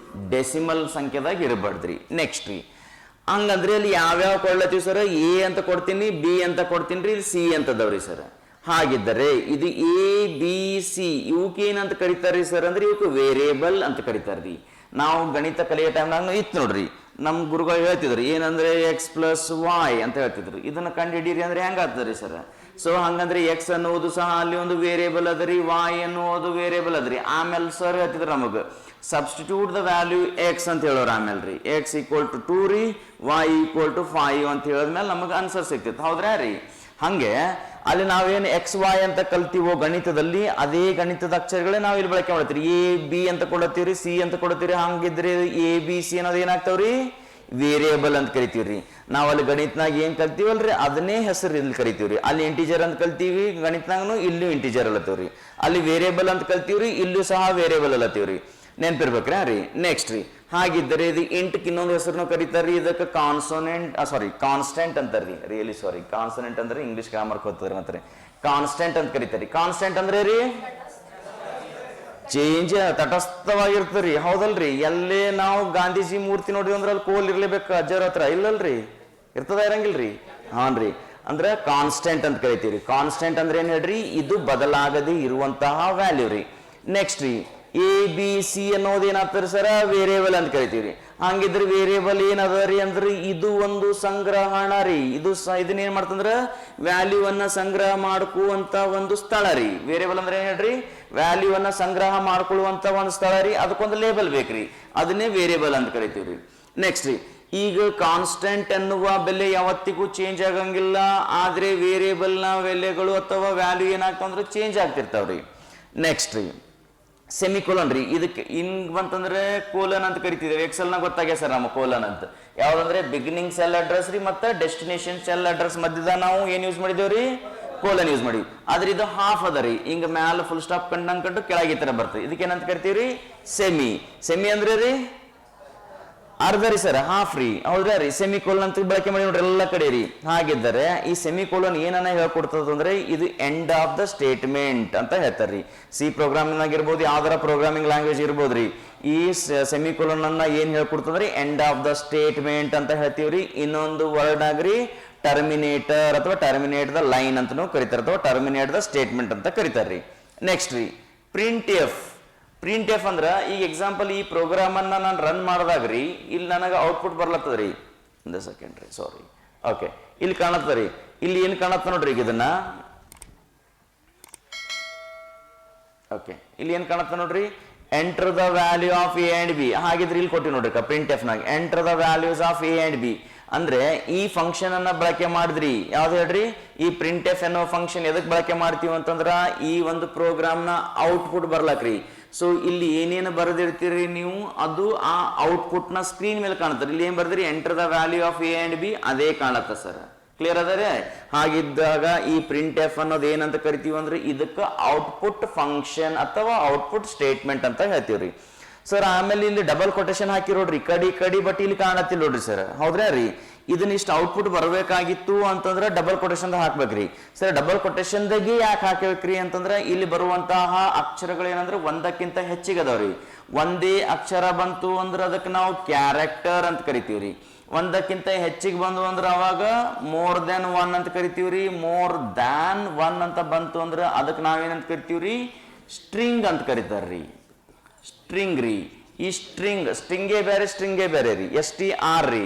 ಡೆಸಿಮಲ್ ಸಂಖ್ಯೆದಾಗ ಇರಬಾರ್ದ್ರಿ. ನೆಕ್ಸ್ಟ್ ರೀ ಹಂಗಂದ್ರೆ ಅಲ್ಲಿ ಯಾವ್ಯಾವ ಕೊಡ್ಲತ್ತೀವಿ ಸರ್, ಎ ಅಂತ ಕೊಡ್ತೀನಿ, ಬಿ ಅಂತ ಕೊಡ್ತೀನಿ ರೀ, ಸಿ ಅಂತದವ್ರಿ ಸರ್. ಹಾಗಿದ್ದರೆ ಇದು ಎ ಬಿ ಸಿ ಇವಕ್ಕೆ ಏನಂತ ಕರಿತಾರ್ರಿ ಸರ್ ಅಂದ್ರೆ ಇವಕ್ಕೆ ವೇರಿಯೇಬಲ್ ಅಂತ ಕರಿತಾರ್ರಿ. ನಾವು ಗಣಿತ ಕಲಿಯೋ ಟೈಮ್ನಾಗ ಇತ್ತು ನೋಡ್ರಿ, ನಮ್ ಗುರುಗಳು ಹೇಳ್ತಿದ್ರು ಏನಂದ್ರೆ x+y ಅಂತ ಹೇಳ್ತಿದ್ರು. ಇದನ್ನ ಕಂಡು ಹಿಡೀರಿ ಅಂದ್ರೆ ಹೆಂಗ ಆಗ್ತದ್ರಿ ಸರ್. ಸೊ ಹಂಗಂದ್ರೆ ಎಕ್ಸ್ ಅನ್ನುವುದು ಸಹ ಅಲ್ಲಿ ಒಂದು ವೇರಿಯೇಬಲ್ ಅದರಿ, y ಅನ್ನುವುದು ವೇರಿಯೇಬಲ್ ಅದರಿ. ಆಮೇಲೆ ಸರ್ ಹೇಳ್ತಿದ್ರು ನಮಗ ಸಬ್ಸ್ಟಿಟ್ಯೂಟ್ ದ ವ್ಯಾಲ್ಯೂ ಎಕ್ಸ್ ಅಂತ ಹೇಳೋರು. ಆಮೇಲೆ ರೀ x = 2 ರೀ, y = 5 ಅಂತ ಹೇಳಿದ್ಮೇಲೆ ನಮಗೆ ಆನ್ಸರ್ ಸಿಗ್ತಿತ್ತು, ಹೌದ್ರಾ ರೀ. ಹಂಗೆ ಅಲ್ಲಿ ನಾವೇನು XY ಅಂತ ಕಲ್ತೀವೋ ಗಣಿತದಲ್ಲಿ, ಅದೇ ಗಣಿತದ ಅಕ್ಷರಗಳೇ ನಾವು ಇಲ್ಲಿ ಬಳಕೆ ಮಾಡ್ತೀವಿ. ಎ ಬಿ ಅಂತ ಕೊಡತ್ತೀವ್ರಿ, ಸಿ ಅಂತ ಕೊಡತ್ತೀರಿ. ಹಂಗಿದ್ರೆ ಎ ಬಿ ಸಿ ಅನ್ನೋದು ಏನಾಗ್ತಾವ್ರಿ ವೇರಿಯೇಬಲ್ ಅಂತ ಕರಿತೀವ್ರಿ. ನಾವು ಅಲ್ಲಿ ಗಣಿತನಾಗ ಏನ್ ಕಲ್ತೀವಲ್ರಿ ಅದನ್ನೇ ಹೆಸರು ಇಲ್ಲಿ ಕರಿತೀವ್ರಿ. ಅಲ್ಲಿ ಇಂಟೀಜರ್ ಅಂತ ಕಲ್ತೀವಿ ಗಣಿತನಾಗನು, ಇಲ್ಲೂ ಇಂಟೀಜರ್ ಅಲ್ಲತ್ತೀವ್ರಿ. ಅಲ್ಲಿ ವೇರಿಯೇಬಲ್ ಅಂತ ಕಲ್ತೀವ್ರಿ, ಇಲ್ಲೂ ಸಹ ವೇರಿಯೇಬಲ್ ಅಲ್ಲತ್ತೀವ್ರಿ. ನೆನ್ಪಿರ್ಬೇಕ್ರಿ ರೀ. ನೆಕ್ಸ್ಟ್ ರೀ ಹಾಗಿದ್ದರೆ ಇದು ಇಂಟ್ಕ್ ಇನ್ನೊಂದು ಹೆಸರನ್ನು ಕರೀತಾರ್ರಿ, ಇದಕ್ಕೆ ಕಾನ್ಸ್ಟೆಂಟ್ ಅಂತಾರ್ರಿ. ರಿಯಲಿ ಸಾರಿ, ಕಾನ್ಸನೆಂಟ್ ಅಂದ್ರೆ ಇಂಗ್ಲಿಷ್ ಗ್ರಾಮರ್ ಹೋಗ್ತದ್ರಿ. ಮತ್ತೆ ಕಾನ್ಸ್ಟೆಂಟ್ ಅಂತ ಕರೀತಾರ್ರಿ. ಕಾನ್ಸ್ಟೆಂಟ್ ಅಂದ್ರೆ ರೀ ಚೇಂಜ್, ತಟಸ್ಥವಾಗಿರ್ತರಿ, ಹೌದಲ್ರಿ. ಎಲ್ಲೇ ನಾವು ಗಾಂಧೀಜಿ ಮೂರ್ತಿ ನೋಡಿದ್ವಿ ಅಂದ್ರೆ ಅಲ್ಲಿ ಕೋಲ್ ಇರ್ಲೇಬೇಕು ಅಜ್ಜರ ಹತ್ರ, ಇಲ್ಲಲ್ರಿ ಇರ್ತದ ಇರಂಗಿಲ್ರಿ. ಹಾನ್ರಿ, ಅಂದ್ರೆ ಕಾನ್ಸ್ಟೆಂಟ್ ಅಂತ ಕರಿತೀವಿ. ಕಾನ್ಸ್ಟೆಂಟ್ ಅಂದ್ರೆ ಏನ್ ಹೇಳ್ರಿ, ಇದು ಬದಲಾಗದೆ ಇರುವಂತಹ ವ್ಯಾಲ್ಯೂ ರೀ. ನೆಕ್ಸ್ಟ್ ರೀ ಎ ಬಿ ಸಿ ಅನ್ನೋದು ಏನಾಗ್ತಾರೆ ಸರ ವೇರಿಯೇಬಲ್ ಅಂತ ಕರಿತೀವಿ. ಹಂಗಿದ್ರೆ ವೇರಿಯೇಬಲ್ ಏನದ ರೀ ಅಂದ್ರೆ ಇದು ಒಂದು ಸಂಗ್ರಹಣ ರೀ. ಇದನ್ನ ಏನ್ ಮಾಡ್ತಂದ್ರ ವ್ಯಾಲ್ಯೂವನ್ನ ಸಂಗ್ರಹ ಮಾಡ್ಕೊಳ್ಳುವಂತ ಒಂದು ಸ್ಥಳ ರೀ. ವೇರಿಯೇಬಲ್ ಅಂದ್ರೆ ಏನ್ ಹೇಳ್ರಿ, ವ್ಯಾಲ್ಯೂವನ್ನ ಸಂಗ್ರಹ ಮಾಡ್ಕೊಳ್ಳುವಂತ ಒಂದು ಸ್ಥಳ ರೀ. ಅದಕ್ಕೊಂದು ಲೇಬಲ್ ಬೇಕ್ರಿ, ಅದನ್ನೇ ವೇರಿಯೇಬಲ್ ಅಂತ ಕರಿತೀವ್ರಿ. ನೆಕ್ಸ್ಟ್ ರೀ ಈಗ ಕಾನ್ಸ್ಟೆಂಟ್ ಅನ್ನುವ ಬೆಲೆ ಯಾವತ್ತಿಗೂ ಚೇಂಜ್ ಆಗಂಗಿಲ್ಲ. ಆದ್ರೆ ವೇರಿಯೇಬಲ್ ನ ಬೆಲೆಗಳು ಅಥವಾ ವ್ಯಾಲ್ಯೂ ಏನಾಗ್ತಾವಂದ್ರೆ ಚೇಂಜ್ ಆಗ್ತಿರ್ತಾವ್ರಿ. ನೆಕ್ಸ್ಟ್ ರೀ ಸೆಮಿಕೋಲನ್ ರೀ. ಇದಕ್ಕೆ ಹಿಂಗ್ ಬಂತಂದ್ರೆ ಕೋಲನ್ ಅಂತ ಕರಿತಿದ್ದೇವೆ. ಎಕ್ಸೆಲ್ ನ ಗೊತ್ತಾಗ್ಯ ಸರ್ ನಮ್ಮ ಕೋಲನ್ ಅಂತ. ಯಾವ್ದಂದ್ರೆ ಬಿಗಿನಿಂಗ್ ಸೆಲ್ ಅಡ್ರೆಸ್ ರೀ ಮತ್ತೆ ಡೆಸ್ಟಿನೇಷನ್ ಸೆಲ್ ಅಡ್ರೆಸ್ ಮಧ್ಯದ ನಾವು ಏನ್ ಯೂಸ್ ಮಾಡಿದೇವ್ರಿ, ಕೋಲನ್ ಯೂಸ್ ಮಾಡಿ. ಆದ್ರೆ ಇದು ಹಾಫ್ ಅದ ರೀ, ಹಿಂಗ ಮ್ಯಾಲ ಫುಲ್ ಸ್ಟಾಪ್ ಕಂಡು ಕೆಳಗೆ ಈ ತರ ಬರ್ತದೆ. ಇದಕ್ಕೆ ಏನಂತ ಕರಿತೀವ್ರಿ, ಸೆಮಿ. ಸೆಮಿ ಅಂದ್ರೆ ರೀ ಅರ್ಧ ರೀ ಸರ್, ಹಾಫ್ ರೀ, ಹೌದ್ರಾ ರೀ. ಸೆಮಿಕೋಲನ್ ಅಂತ ಬಳಕೆ ಮಾಡಿ ನೋಡ್ರಿ ಎಲ್ಲ ಕಡೆ ರೀ. ಹಾಗಿದ್ದರೆ ಈ ಸೆಮಿಕೋಲನ್ ಏನನ್ನ ಹೇಳ್ಕೊಡ್ತದ ಅಂದ್ರೆ ಇದು ಎಂಡ್ ಆಫ್ ದ ಸ್ಟೇಟ್ಮೆಂಟ್ ಅಂತ ಹೇಳ್ತಾರ್ರಿ. ಸಿ ಪ್ರೋಗ್ರಾಮಿಂಗ್ ಆಗಿರ್ಬೋದು, ಯಾವ್ದಾರ ಪ್ರೋಗ್ರಾಮಿಂಗ್ ಲ್ಯಾಂಗ್ವೇಜ್ ಇರ್ಬೋದ್ರಿ. ಈ ಸೆಮಿಕೋಲನ್ ಅನ್ನ ಏನ್ ಹೇಳ್ಕೊಡ್ತದ್ರಿ, ಎಂಡ್ ಆಫ್ ದ ಸ್ಟೇಟ್ಮೆಂಟ್ ಅಂತ ಹೇಳ್ತೀವ್ರಿ. ಇನ್ನೊಂದು ವರ್ಡ್ ಆಗ್ರಿ ಟರ್ಮಿನೇಟರ್ ಅಥವಾ ಟರ್ಮಿನೇಟ್ ದ ಲೈನ್ ಅಂತನೂ ಕರಿತಾರ, ಅಥವಾ ಟರ್ಮಿನೇಟ್ ದ ಸ್ಟೇಟ್ಮೆಂಟ್ ಅಂತ ಕರಿತಾರ್ರಿ. ನೆಕ್ಸ್ಟ್ ರೀ ಪ್ರಿಂಟ್ ಎಫ್. ಪ್ರಿಂಟ್ ಎಫ್ ಅಂದ್ರ ಈಗ ಎಕ್ಸಾಂಪಲ್ ಈ ಪ್ರೋಗ್ರಾಮ್ ಅನ್ನ ನಾನು ರನ್ ಮಾಡಿದಾಗ್ರಿ ಇಲ್ಲಿ ನನಗೆ ಔಟ್ಪುಟ್ ಬರ್ಲತ್ತದ್ರಿ. ಒಂದು ಸೆಕೆಂಡ್ ರೀ, ಸಾರಿ. ಓಕೆ, ಇಲ್ಲಿ ಕಾಣತ್ತರಿ, ಇಲ್ಲಿ ಏನ್ ಕಾಣತ್ತ ನೋಡ್ರಿ ಈಗ ಇದನ್ನ. ಓಕೆ, ಇಲ್ಲಿ ಏನ್ ಕಾಣತ್ತ ನೋಡ್ರಿ, enter the value of A and B. ಹಾಗಿದ್ರೆ ಇಲ್ಲಿ ಕೊಟ್ಟಿ ನೋಡ್ರಿ ಪ್ರಿಂಟ್ ಎಫ್ ನಾಗ enter the values of A and B. ಅಂದ್ರೆ ಈ ಫಂಕ್ಷನ್ ಅನ್ನ ಬಳಕೆ ಮಾಡಿದ್ರಿ. ಯಾವ್ದು ಹೇಳ್ರಿ, ಈ ಪ್ರಿಂಟ್ ಎಫ್ ಅನ್ನೋ ಫಂಕ್ಷನ್ ಎದಕ್ ಬಳಕೆ ಮಾಡ್ತೀವಿ ಅಂತಂದ್ರ ಈ ಒಂದು ಪ್ರೋಗ್ರಾಮ್ ನ ಔಟ್ಪುಟ್ ಬರ್ಲಾಕ್ರಿ. ಸೊ ಇಲ್ಲಿ ಏನೇನು ಬರೆದಿರ್ತೀರಿ ನೀವು ಅದು ಆ ಔಟ್ಪುಟ್ ನ ಸ್ಕ್ರೀನ್ ಮೇಲೆ ಕಾಣುತ್ತೆ. ಇಲ್ಲಿ ಏನ್ ಬರ್ದಿರಿ, enter the value of A and B, ಅದೇ ಕಾಣತ್ತ ಸರ್. ಕ್ಲಿಯರ್ ಅದರೆ? ಹಾಗಿದ್ದಾಗ ಈ ಪ್ರಿಂಟ್ ಎಫ್ ಅನ್ನೋದು ಏನಂತ ಕರಿತೀವಿ ಅಂದ್ರೆ ಇದಕ್ಕೆ ಔಟ್ಪುಟ್ ಫಂಕ್ಷನ್ ಅಥವಾ ಔಟ್ಪುಟ್ ಸ್ಟೇಟ್ಮೆಂಟ್ ಅಂತ ಹೇಳ್ತೀವ್ರಿ ಸರ್. ಆಮೇಲೆ ಇಲ್ಲಿ ಡಬಲ್ ಕೊಟೇಶನ್ ಹಾಕಿ ನೋಡ್ರಿ, ಕಡಿ ಬಟ್ ಇಲ್ಲಿ ಕಾಣತ್ತಿಲ್ಲ ನೋಡ್ರಿ ಸರ್, ಹೌದ್ರಾ ರೀ. ಇದನ್ನ ಇಷ್ಟು ಔಟ್ಪುಟ್ ಬರಬೇಕಾಗಿತ್ತು ಅಂತಂದ್ರೆ ಡಬಲ್ ಕೊಟೇಶನ್ ಹಾಕ್ಬೇಕ್ರಿ ಸರ್. ಡಬಲ್ ಕೊಟೇಶನ್ ದಾಗೆ ಯಾಕೆ ಹಾಕ್ಬೇಕ್ರಿ ಅಂತಂದ್ರೆ ಇಲ್ಲಿ ಬರುವಂತಹ ಅಕ್ಷರಗಳು ಏನಂದ್ರೆ ಒಂದಕ್ಕಿಂತ ಹೆಚ್ಚಿಗೆ ಅದಾವ್ರಿ. ಒಂದೇ ಅಕ್ಷರ ಬಂತು ಅಂದ್ರೆ ಅದಕ್ಕೆ ನಾವು ಕ್ಯಾರೆಕ್ಟರ್ ಅಂತ ಕರಿತೀವ್ರಿ. ಒಂದಕ್ಕಿಂತ ಹೆಚ್ಚಿಗೆ ಬಂದು ಅಂದ್ರೆ ಅವಾಗ ಮೋರ್ ದೆನ್ ಒನ್ ಅಂತ ಕರಿತೀವ್ರಿ. ಮೋರ್ ದ್ಯಾನ್ ಒನ್ ಅಂತ ಬಂತು ಅಂದ್ರೆ ಅದಕ್ಕೆ ನಾವೇನಂತ ಕರಿತೀವ್ರಿ, ಸ್ಟ್ರಿಂಗ್ ಅಂತ ಕರಿತಾರ್ರಿ. ಸ್ಟ್ರಿಂಗ್ ರೀ. ಈ ಸ್ಟ್ರಿಂಗೇ ಬೇರೆ ರೀ, STR ರೀ.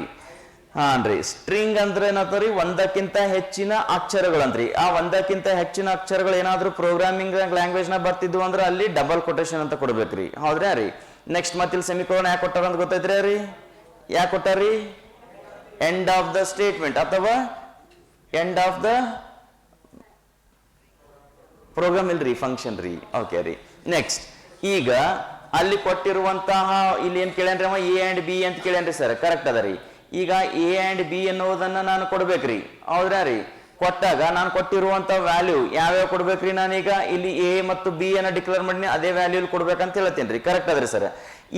ಹಾನ್ರಿ, ಸ್ಟ್ರಿಂಗ್ ಅಂದ್ರೆ ಏನಂತಾರಿ, ಒಂದಕ್ಕಿಂತ ಹೆಚ್ಚಿನ ಅಕ್ಷರಗಳಂತ್ರಿ. ಆ ಒಂದಕ್ಕಿಂತ ಹೆಚ್ಚಿನ ಅಕ್ಷರಗಳು ಏನಾದ್ರು ಪ್ರೋಗ್ರಾಮಿಂಗ್ ಲ್ಯಾಂಗ್ವೇಜ್ ನ ಬರ್ತಿದ್ವು ಅಂದ್ರೆ ಅಲ್ಲಿ ಡಬಲ್ ಕೊಟೇಶನ್ ಅಂತ ಕೊಡ್ಬೇಕ್ರಿ, ಹೌದ್ರಾ ರೀ. ನೆಕ್ಸ್ಟ್ ಮತ್ತೆ ಇಲ್ಲಿ ಸೆಮಿಕೋಲನ್ ಯಾಕೆ ಕೊಟ್ಟಾರ ಅಂತ ಗೊತ್ತೈತ್ರಿ ರೀ? ಯಾಕೆ ಕೊಟ್ಟಾರಿ? ಎಂಡ್ ಆಫ್ ದ ಸ್ಟೇಟ್ಮೆಂಟ್ ಅಥವಾ ಎಂಡ್ ಆಫ್ ದ ಪ್ರೋಗ್ರಾಮ್ ಇಲ್ರಿ, ಫಂಕ್ಷನ್ ರೀ. ಓಕೆ ರೀ. ನೆಕ್ಸ್ಟ್ ಈಗ ಅಲ್ಲಿ ಕೊಟ್ಟಿರುವಂತಹ ಇಲ್ಲಿ ಏನ್ ಕೇಳೇನ್ರಿ ಅವ, ಎ ಅಂಡ್ ಬಿ ಅಂತ ಕೇಳೇನ್ರಿ ಸರ್, ಕರೆಕ್ಟ್ ಅದ ರೀ. ಈಗ ಎ ಅಂಡ್ ಬಿ ಅನ್ನೋದನ್ನ ನಾನು ಕೊಡ್ಬೇಕ್ರಿ, ಹೌದ್ರಾ ರೀ. ಕೊಟ್ಟಾಗ ನಾನು ಕೊಟ್ಟಿರುವಂತ ವ್ಯಾಲ್ಯೂ ಯಾವ್ಯಾವ ಕೊಡ್ಬೇಕ್ರಿ? ನಾನೀಗ ಇಲ್ಲಿ ಎ ಮತ್ತು ಬಿ ಅನ್ನ ಡಿಕ್ಲೇರ್ ಮಾಡಿ ಅದೇ ವ್ಯಾಲ್ಯೂ ಕೊಡ್ಬೇಕಂತ ಹೇಳ್ತೇನ್ರಿ, ಕರೆಕ್ಟ್ ಅದ್ರಿ ಸರ್.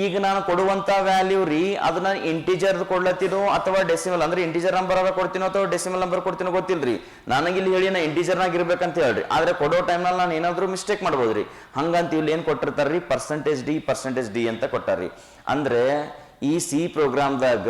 ಈಗ ನಾನು ಕೊಡುವಂತ ವ್ಯಾಲ್ಯೂ ರೀ ಅದನ್ನ ಇಂಟಿಜರ್ ಕೊಡ್ಲತ್ತೀನೋ ಅಥವಾ ಡೆಸಿಮಲ್ ಅಂದ್ರೆ ಇಂಟಿಜರ್ ನಂಬರ್ ಅದ ಕೊಡ್ತೀನೋ ಅಥವಾ ಡೆಸಿಮಲ್ ನಂಬರ್ ಕೊಡ್ತೀನೋ ಗೊತ್ತಿಲ್ರಿ. ನನಗೆ ಇಲ್ಲಿ ಹೇಳಿ ನಾ ಇಂಟಿಜರ್ನಾಗ ಇರ್ಬೇಕಂತ ಹೇಳ್ರಿ. ಆದ್ರೆ ಕೊಡೋ ಟೈಮ್ನಲ್ಲಿ ನಾನು ಏನಾದ್ರು ಮಿಸ್ಟೇಕ್ ಮಾಡ್ಬೋದ್ರಿ. ಹಂಗಂತ ಇಲ್ಲಿ ಏನ್ ಕೊಟ್ಟಿರ್ತಾರ್ರಿ, ಪರ್ಸೆಂಟೇಜ್ ಡಿ ಅಂತ ಕೊಟ್ಟಾರ್ರಿ. ಅಂದ್ರೆ ಈ ಸಿ ಪ್ರೋಗ್ರಾಮ್ದಾಗ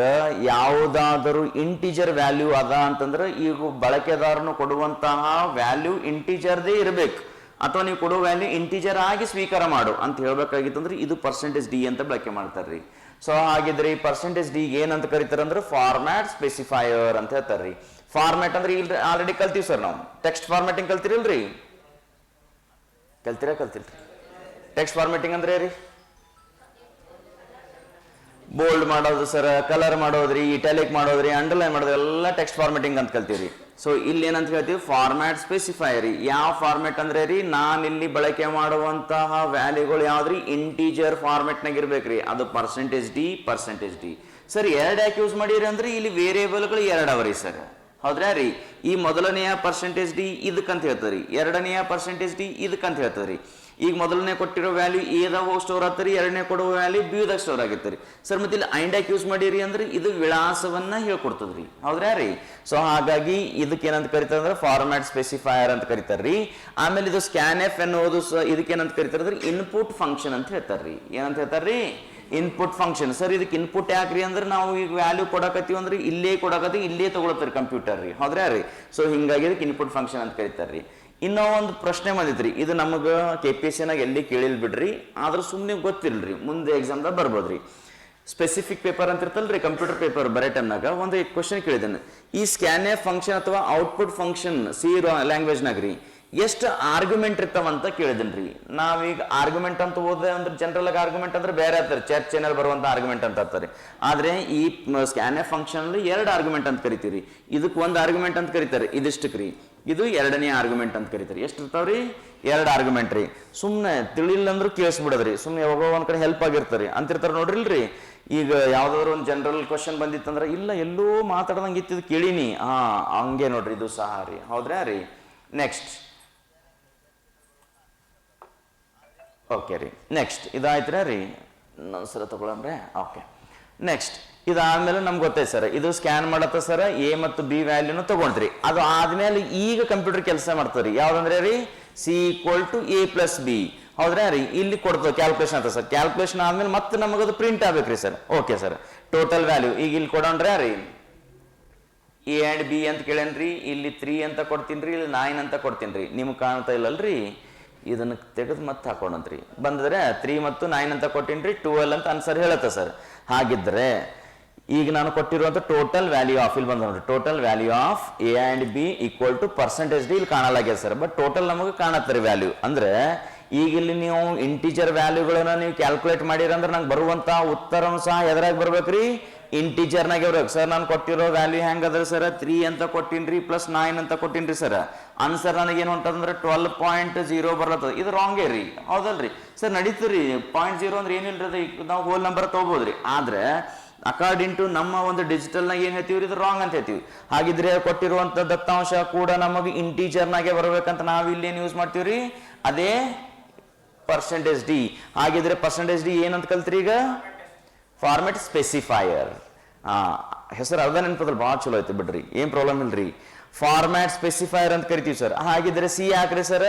ಯಾವುದಾದರೂ ಇಂಟಿಜರ್ ವ್ಯಾಲ್ಯೂ ಅದ ಅಂತಂದ್ರೆ ಈಗ ಬಳಕೆದಾರನು ಕೊಡುವಂತಹ ವ್ಯಾಲ್ಯೂ ಇಂಟಿಜರ್ದೇ ಇರಬೇಕು, ಅಥವಾ ನೀವು ಕೊಡೋ ವ್ಯಾಲ್ಯೂ ಇಂಟಿಜರ್ ಆಗಿ ಸ್ವೀಕಾರ ಮಾಡು ಅಂತ ಹೇಳ್ಬೇಕಾಗಿತ್ತು ಅಂದ್ರೆ ಇದು %d ಅಂತ ಬಳಕೆ ಮಾಡ್ತಾರ್ರಿ. ಸೊ ಹಾಗಿದ್ರೆ ಈ %d ಏನಂತ ಕರಿತಾರ ಅಂದ್ರೆ ಫಾರ್ಮ್ಯಾಟ್ ಸ್ಪೆಸಿಫೈಯರ್ ಅಂತ ಹೇಳ್ತಾರ್ರಿ. ಫಾರ್ಮ್ಯಾಟ್ ಅಂದ್ರೆ ಇಲ್ಲಿ ಆಲ್ರೆಡಿ ಕಲ್ತೀವಿ ಸರ್ ನಾವು. ಟೆಕ್ಸ್ಟ್ ಫಾರ್ಮ್ಯಾಟಿಂಗ್ ಕಲ್ತಿರಲ್ರಿ? ಕಲ್ತಿಲ್ರಿ? ಟೆಕ್ಸ್ಟ್ ಫಾರ್ಮ್ಯಾಟಿಂಗ್ ಅಂದ್ರೆ ರೀ ಬೋಲ್ಡ್ ಮಾಡೋದು ಸರ್, ಕಲರ್ ಮಾಡೋದ್ರಿ, ಇಟಾಲಿಕ್ ಮಾಡೋದ್ರಿ, ಅಂಡರ್ಲೈನ್ ಮಾಡೋದು ಎಲ್ಲ ಟೆಕ್ಸ್ಟ್ ಫಾರ್ಮ್ಯಾಟಿಂಗ್ ಅಂತ ಕಲ್ತೀವ್ರಿ. ಸೊ ಇಲ್ಲಿ ಏನಂತ ಹೇಳ್ತೀವಿ, ಫಾರ್ಮ್ಯಾಟ್ ಸ್ಪೆಸಿಫೈಯರ್. ಯಾವ ಫಾರ್ಮ್ಯಾಟ್ ಅಂದ್ರೆ ರೀ, ನಾನು ಇಲ್ಲಿ ಬಳಕೆ ಮಾಡುವಂತಹ ವ್ಯಾಲ್ಯೂಗಳು ಯಾವ್ದ್ರಿ, ಇಂಟೀಜರ್ ಫಾರ್ಮ್ಯಾಟ್ ನಾಗ ಇರ್ಬೇಕ್ರಿ. ಅದು %d. ಸರ್ ಎರಡು ಯಾಕೆ ಯೂಸ್ ಮಾಡಿರಿ ಅಂದ್ರೆ ಇಲ್ಲಿ ವೇರಿಯೇಬಲ್ಗಳು ಎರಡು ಅವರಿ ಸರ್, ಹೌದ್ರಾ ರೀ. ಈ ಮೊದಲನೆಯ %d ಇದಕ್ಕಂತ ಹೇಳ್ತದ್ರಿ, ಎರಡನೆಯ %d ಇದಕ್ಕಂತ ಹೇಳ್ತದ್ರಿ. ಈಗ ಮೊದಲನೇ ಕೊಟ್ಟಿರೋ ವ್ಯಾಲ್ಯೂ ಎದಾಗ ಸ್ಟೋರ್ ಆಗ್ತರಿ, ಎರಡನೇ ಕೊಡೋ ವ್ಯಾಲ್ಯೂ ಬಿದಾಗ ಸ್ಟೋರ್ ಆಗಿರ್ತಾರೆ ಸರ್. ಮತ್ತೆ ಇಲ್ಲಿ ಐಂಡ್ಯಾಕ್ ಯೂಸ್ ಮಾಡಿರಿ ಅಂದ್ರೆ ಇದು ವಿಳಾಸವನ್ನ ಹೇಳ್ಕೊಡ್ತದ್ರಿ, ಹೌದ್ರಾ ರೀ. ಸೊ ಹಾಗಾಗಿ ಇದಕ್ಕೆ ಏನಂತ ಕರಿತಾರೆ ಅಂದ್ರೆ ಫಾರ್ಮ್ಯಾಟ್ ಸ್ಪೆಸಿಫೈಯರ್ ಅಂತ ಕರಿತಾರ್ರಿ. ಆಮೇಲೆ ಇದು ಸ್ಕ್ಯಾನ್ ಎಫ್ ಎನ್ನುವುದು ಇದಕ್ಕೆ ಏನಂತ ಕರಿತಾರೆ ಅಂದ್ರೆ ಇನ್ಪುಟ್ ಫಂಕ್ಷನ್ ಅಂತ ಹೇಳ್ತಾರ್ರಿ. ಏನಂತ ಹೇಳ್ತಾರ್ರಿ? Input function. ಸರ್ ಇದಕ್ಕೆ ಇನ್ಪುಟ್ ಯಾಕ್ರಿ ಅಂದ್ರೆ ನಾವು ಈಗ ವ್ಯಾಲ್ಯೂ ಕೊಡಕತ್ತೀವಿ ಅಂದ್ರೆ ಇಲ್ಲೇ ಕೊಡಕತ್ತೀವಿ, ಇಲ್ಲೇ ತಗೊಳತ್ತೀರಿ ಕಂಪ್ಯೂಟರ್ ರೀ, ಹೌದ್ರಾ ರೀ. ಸೊ ಹಿಂಗಾಗಿ ಇದಕ್ಕೆ ಇನ್ಪುಟ್ ಫಂಕ್ಷನ್ ಅಂತ ಕರಿತಾರ್ರಿ. ಇನ್ನೂ ಒಂದು ಪ್ರಶ್ನೆ ಬಂದಿತ್ರಿ, ಇದು ನಮಗೆ KPSC ನಾಗ ಎಲ್ಲಿ ಕೇಳಿಲ್ ಬಿಡ್ರಿ, ಆದ್ರೂ ಸುಮ್ಮನೆ ಗೊತ್ತಿಲ್ರಿ, ಮುಂದೆ ಎಕ್ಸಾಮ್ದಾಗ ಬರ್ಬೋದ್ರಿ. ಸ್ಪೆಸಿಫಿಕ್ ಪೇಪರ್ ಅಂತ ಇರ್ತಲ್ರಿ, ಕಂಪ್ಯೂಟರ್ ಪೇಪರ್ ಬರೋ ಟೈಮ್ನಾಗ ಒಂದು ಕ್ವಶನ್ ಕೇಳಿದ್ದೇನೆ. ಈ ಸ್ಕ್ಯಾನ್ ಎಫ್ ಫಂಕ್ಷನ್ ಅಥವಾ ಔಟ್ಪುಟ್ ಫಂಕ್ಷನ್ ಸಿ ಲ್ಯಾಂಗ್ವೇಜ್ನಾಗ ರೀ ಎಷ್ಟು ಆರ್ಗ್ಯುಮೆಂಟ್ ಇರ್ತಾವಂತ ಕೇಳಿದನ್ರಿ. ನಾವೀಗ ಆರ್ಗ್ಯುಮೆಂಟ್ ಅಂತ ಓದ ಅಂದ್ರೆ ಜನರಲ್ ಆಗಿ ಆರ್ಗ್ಯುಮೆಂಟ್ ಅಂದ್ರೆ ಬೇರೆ ಆಗ್ತಾರೆ, ಚರ್ಚೆನಲ್ಲಿ ಬರುವಂತ ಆರ್ಗ್ಯುಮೆಂಟ್ ಅಂತ ಇರ್ತಾರೆ. ಆದ್ರೆ ಈ ಸ್ಕ್ಯಾನ್ ಎಫ್ ಫಂಕ್ಷನ್ ಅಲ್ಲಿ 2 ಆರ್ಗ್ಯುಮೆಂಟ್ ಅಂತ ಕರಿತೀರಿ. ಇದಕ್ಕೆ ಒಂದು ಆರ್ಗ್ಯುಮೆಂಟ್ ಅಂತ ಕರೀತಾರೆ, ಇದಿಷ್ಟಕ್ಕೆ ರೀ. ಇದು ಎರಡನೇ ಆರ್ಗ್ಯುಮೆಂಟ್ ಅಂತ ಕರೀತಾರೆ. ಎಷ್ಟು ಇರ್ತಾವ್ರಿ? 2 ಆರ್ಗ್ಯುಮೆಂಟ್ ರೀ. ಸುಮ್ಮನೆ ತಿಳಿಲ್ಲ ಅಂದ್ರೂ ಕೇಳಿಸ್ಬಿಡದ್ರಿ, ಸುಮ್ಮನೆ ಯಾವಾಗ ಒಂದ್ ಕಡೆ ಹೆಲ್ಪ್ ಆಗಿರ್ತಾರೆ ಅಂತಿರ್ತಾರೆ ನೋಡ್ರಿಲ್ರಿ. ಈಗ ಯಾವ್ದಾದ್ರು ಒಂದು ಜನರಲ್ ಕ್ವಶನ್ ಬಂದಿತ್ತಂದ್ರೆ ಇಲ್ಲ ಎಲ್ಲೋ ಮಾತಾಡ್ದಂಗೆ ಇತ್ತಿದ್ ಕೇಳಿನಿ, ಹಂಗೆ ನೋಡ್ರಿ ಇದು ಸಹ ರೀ, ಹೌದ್ರಾ ರೀ. ನೆಕ್ಸ್ಟ್ ಓಕೆ ರೀ, ನೆಕ್ಸ್ಟ್ ಇದಾಯ್ತ್ರ ರೀ, ಸರ ತಗೊಳಂದ್ರೆ ಓಕೆ. ನೆಕ್ಸ್ಟ್ ಇದಾದ್ಮೇಲೆ ನಮ್ಗೆ ಗೊತ್ತೈತೆ ಸರ್, ಇದು ಸ್ಕ್ಯಾನ್ ಮಾಡತ್ತ ಸರ್, ಎ ಮತ್ತು ಬಿ ವ್ಯಾಲ್ಯೂನು ತಗೊಂಡ್ರಿ. ಅದು ಆದ್ಮೇಲೆ ಈಗ ಕಂಪ್ಯೂಟರ್ ಕೆಲಸ ಮಾಡ್ತದ್ರಿ. ಯಾವ್ದಂದ್ರೆ ರೀ C equal to A plus B. ಹೌದ್ರಾ ರೀ, ಇಲ್ಲಿ ಕೊಡ್ತದೆ ಕ್ಯಾಲ್ಕುಲೇಷನ್ ಅಂತ ಸರ್. ಕ್ಯಾಲ್ಕುಲೇಷನ್ ಆದ್ಮೇಲೆ ಮತ್ತೆ ನಮಗದು ಪ್ರಿಂಟ್ ಆಗ್ಬೇಕ್ರಿ sir. Okay sir, total value ಈಗ ಇಲ್ಲಿ ಕೊಡೋಣ್ರಿ ರೀ ಎ ಆ್ಯಂಡ್ ಬಿ ಅಂತ ಕೇಳೇನ್ರಿ. ಇಲ್ಲಿ 3 ಅಂತ ಕೊಡ್ತೀನಿ, ಇಲ್ಲಿ 9 ಅಂತ ಕೊಡ್ತೀನಿ. ನಿಮ್ಗೆ ಕಾಣ್ತಾ ಇಲ್ಲಲ್ರಿ, ಇದನ್ನು ತೆಗೆದು ಮತ್ತೆ ಹಾಕೋಣಂತ್ರಿ. ಬಂದ್ರೆ 3 ಮತ್ತು 9 ಅಂತ ಕೊಟ್ಟಿನ್ರಿ, 12 ಅಂತ ಆನ್ಸರ್ ಹೇಳುತ್ತೆ ಸರ್. ಹಾಗಿದ್ರೆ ಈಗ ನಾನು ಕೊಟ್ಟಿರುವಂತ ಟೋಟಲ್ ವ್ಯಾಲ್ಯೂ ಆಫ್, ಇಲ್ಲಿ ಬಂದ ನೋಡ್ರಿ, total value of A and B equal to percentage D. ಇಲ್ಲಿ ಕಾಣಲಾಗ್ಯದ ಸರ್, ಬಟ್ ಟೋಟಲ್ ನಮಗೆ ಕಾಣತ್ತಾರೆ ವ್ಯಾಲ್ಯೂ. ಅಂದ್ರೆ ಈಗ ಇಲ್ಲಿ ನೀವು ಇಂಟಿಜರ್ ವ್ಯಾಲ್ಯೂಗಳನ್ನ ನೀವು ಕ್ಯಾಲ್ಕುಲೇಟ್ ಮಾಡಿರಂದ್ರೆ ನಂಗೆ ಬರುವಂತ ಉತ್ತರನು ಸಹ ಎದ್ರಾಗ ಬರ್ಬೇಕ್ರಿ, ಇಂಟಿಜರ್ನಾಗೆ ಬರ್ಬೇಕು ಸರ್. ನಾನು ಕೊಟ್ಟಿರೋ ವ್ಯಾಲ್ಯೂ ಹೆಂಗದ್ರಿ ಸರ್, 3 ಅಂತ ಕೊಟ್ಟಿನ್ರಿ ಪ್ಲಸ್ 9 ಅಂತ ಕೊಟ್ಟಿನ್ರಿ ಸರ್. ಆನ್ಸರ್ ನನಗೇನು ಅಂತಂದ್ರೆ 12.0 ಬರ್ಲತ್ತದ. ಇದು ರಾಂಗೇ ರೀ, ಹೌದಲ್ರಿ ಸರ್? ನಡೀತೀರಿ 0.0 ಅಂದ್ರೆ ಏನಿಲ್ರಿ, ನಾವು ಹೋಲ್ ನಂಬರ್ ತಗೋಬೋದ್ರಿ. ಆದ್ರೆ ಅಕಾರ್ಡಿಂಗ್ ಟು ನಮ್ಮ ಒಂದು ಡಿಜಿಟಲ್ನಾಗ ಏನ್ ಹೇಳ್ತೀವಿ, ಇದು ರಾಂಗ್ ಅಂತ ಹೇಳ್ತೀವಿ. ಹಾಗಿದ್ರೆ ಕೊಟ್ಟಿರುವಂತ ದತ್ತಾಂಶ ಕೂಡ ನಮಗೆ ಇಂಟೀಜರ್ನಾಗೆ ಬರ್ಬೇಕಂತ ನಾವು ಇಲ್ಲಿ ಏನ್ ಯೂಸ್ ಮಾಡ್ತೀವ್ರಿ, ಅದೇ ಪರ್ಸೆಂಟೇಜ್ ಡಿ. ಹಾಗಿದ್ರೆ ಪರ್ಸೆಂಟೇಜ್ ಡಿ ಏನಂತ ಕಲ್ತ್ರಿ ಈಗ, ಫಾರ್ಮೆಟ್ ಸ್ಪೆಸಿಫೈಯರ್. ಹೆಸರು ಅರ್ಧ ನೆನಪದಲ್ಲಿ ಭಾಳ ಚಲೋ ಐತೆ ಬಿಡ್ರಿ, ಏನ್ ಪ್ರಾಬ್ಲಮ್ ಇಲ್ರಿ. ಫಾರ್ಮ್ಯಾಟ್ ಸ್ಪೆಸಿಫೈಯರ್ ಅಂತ ಕರಿತೀವಿ ಸರ್. ಹಾಗಿದ್ರೆ ಸಿ ಹಾಕ್ರಿ ಸರ್.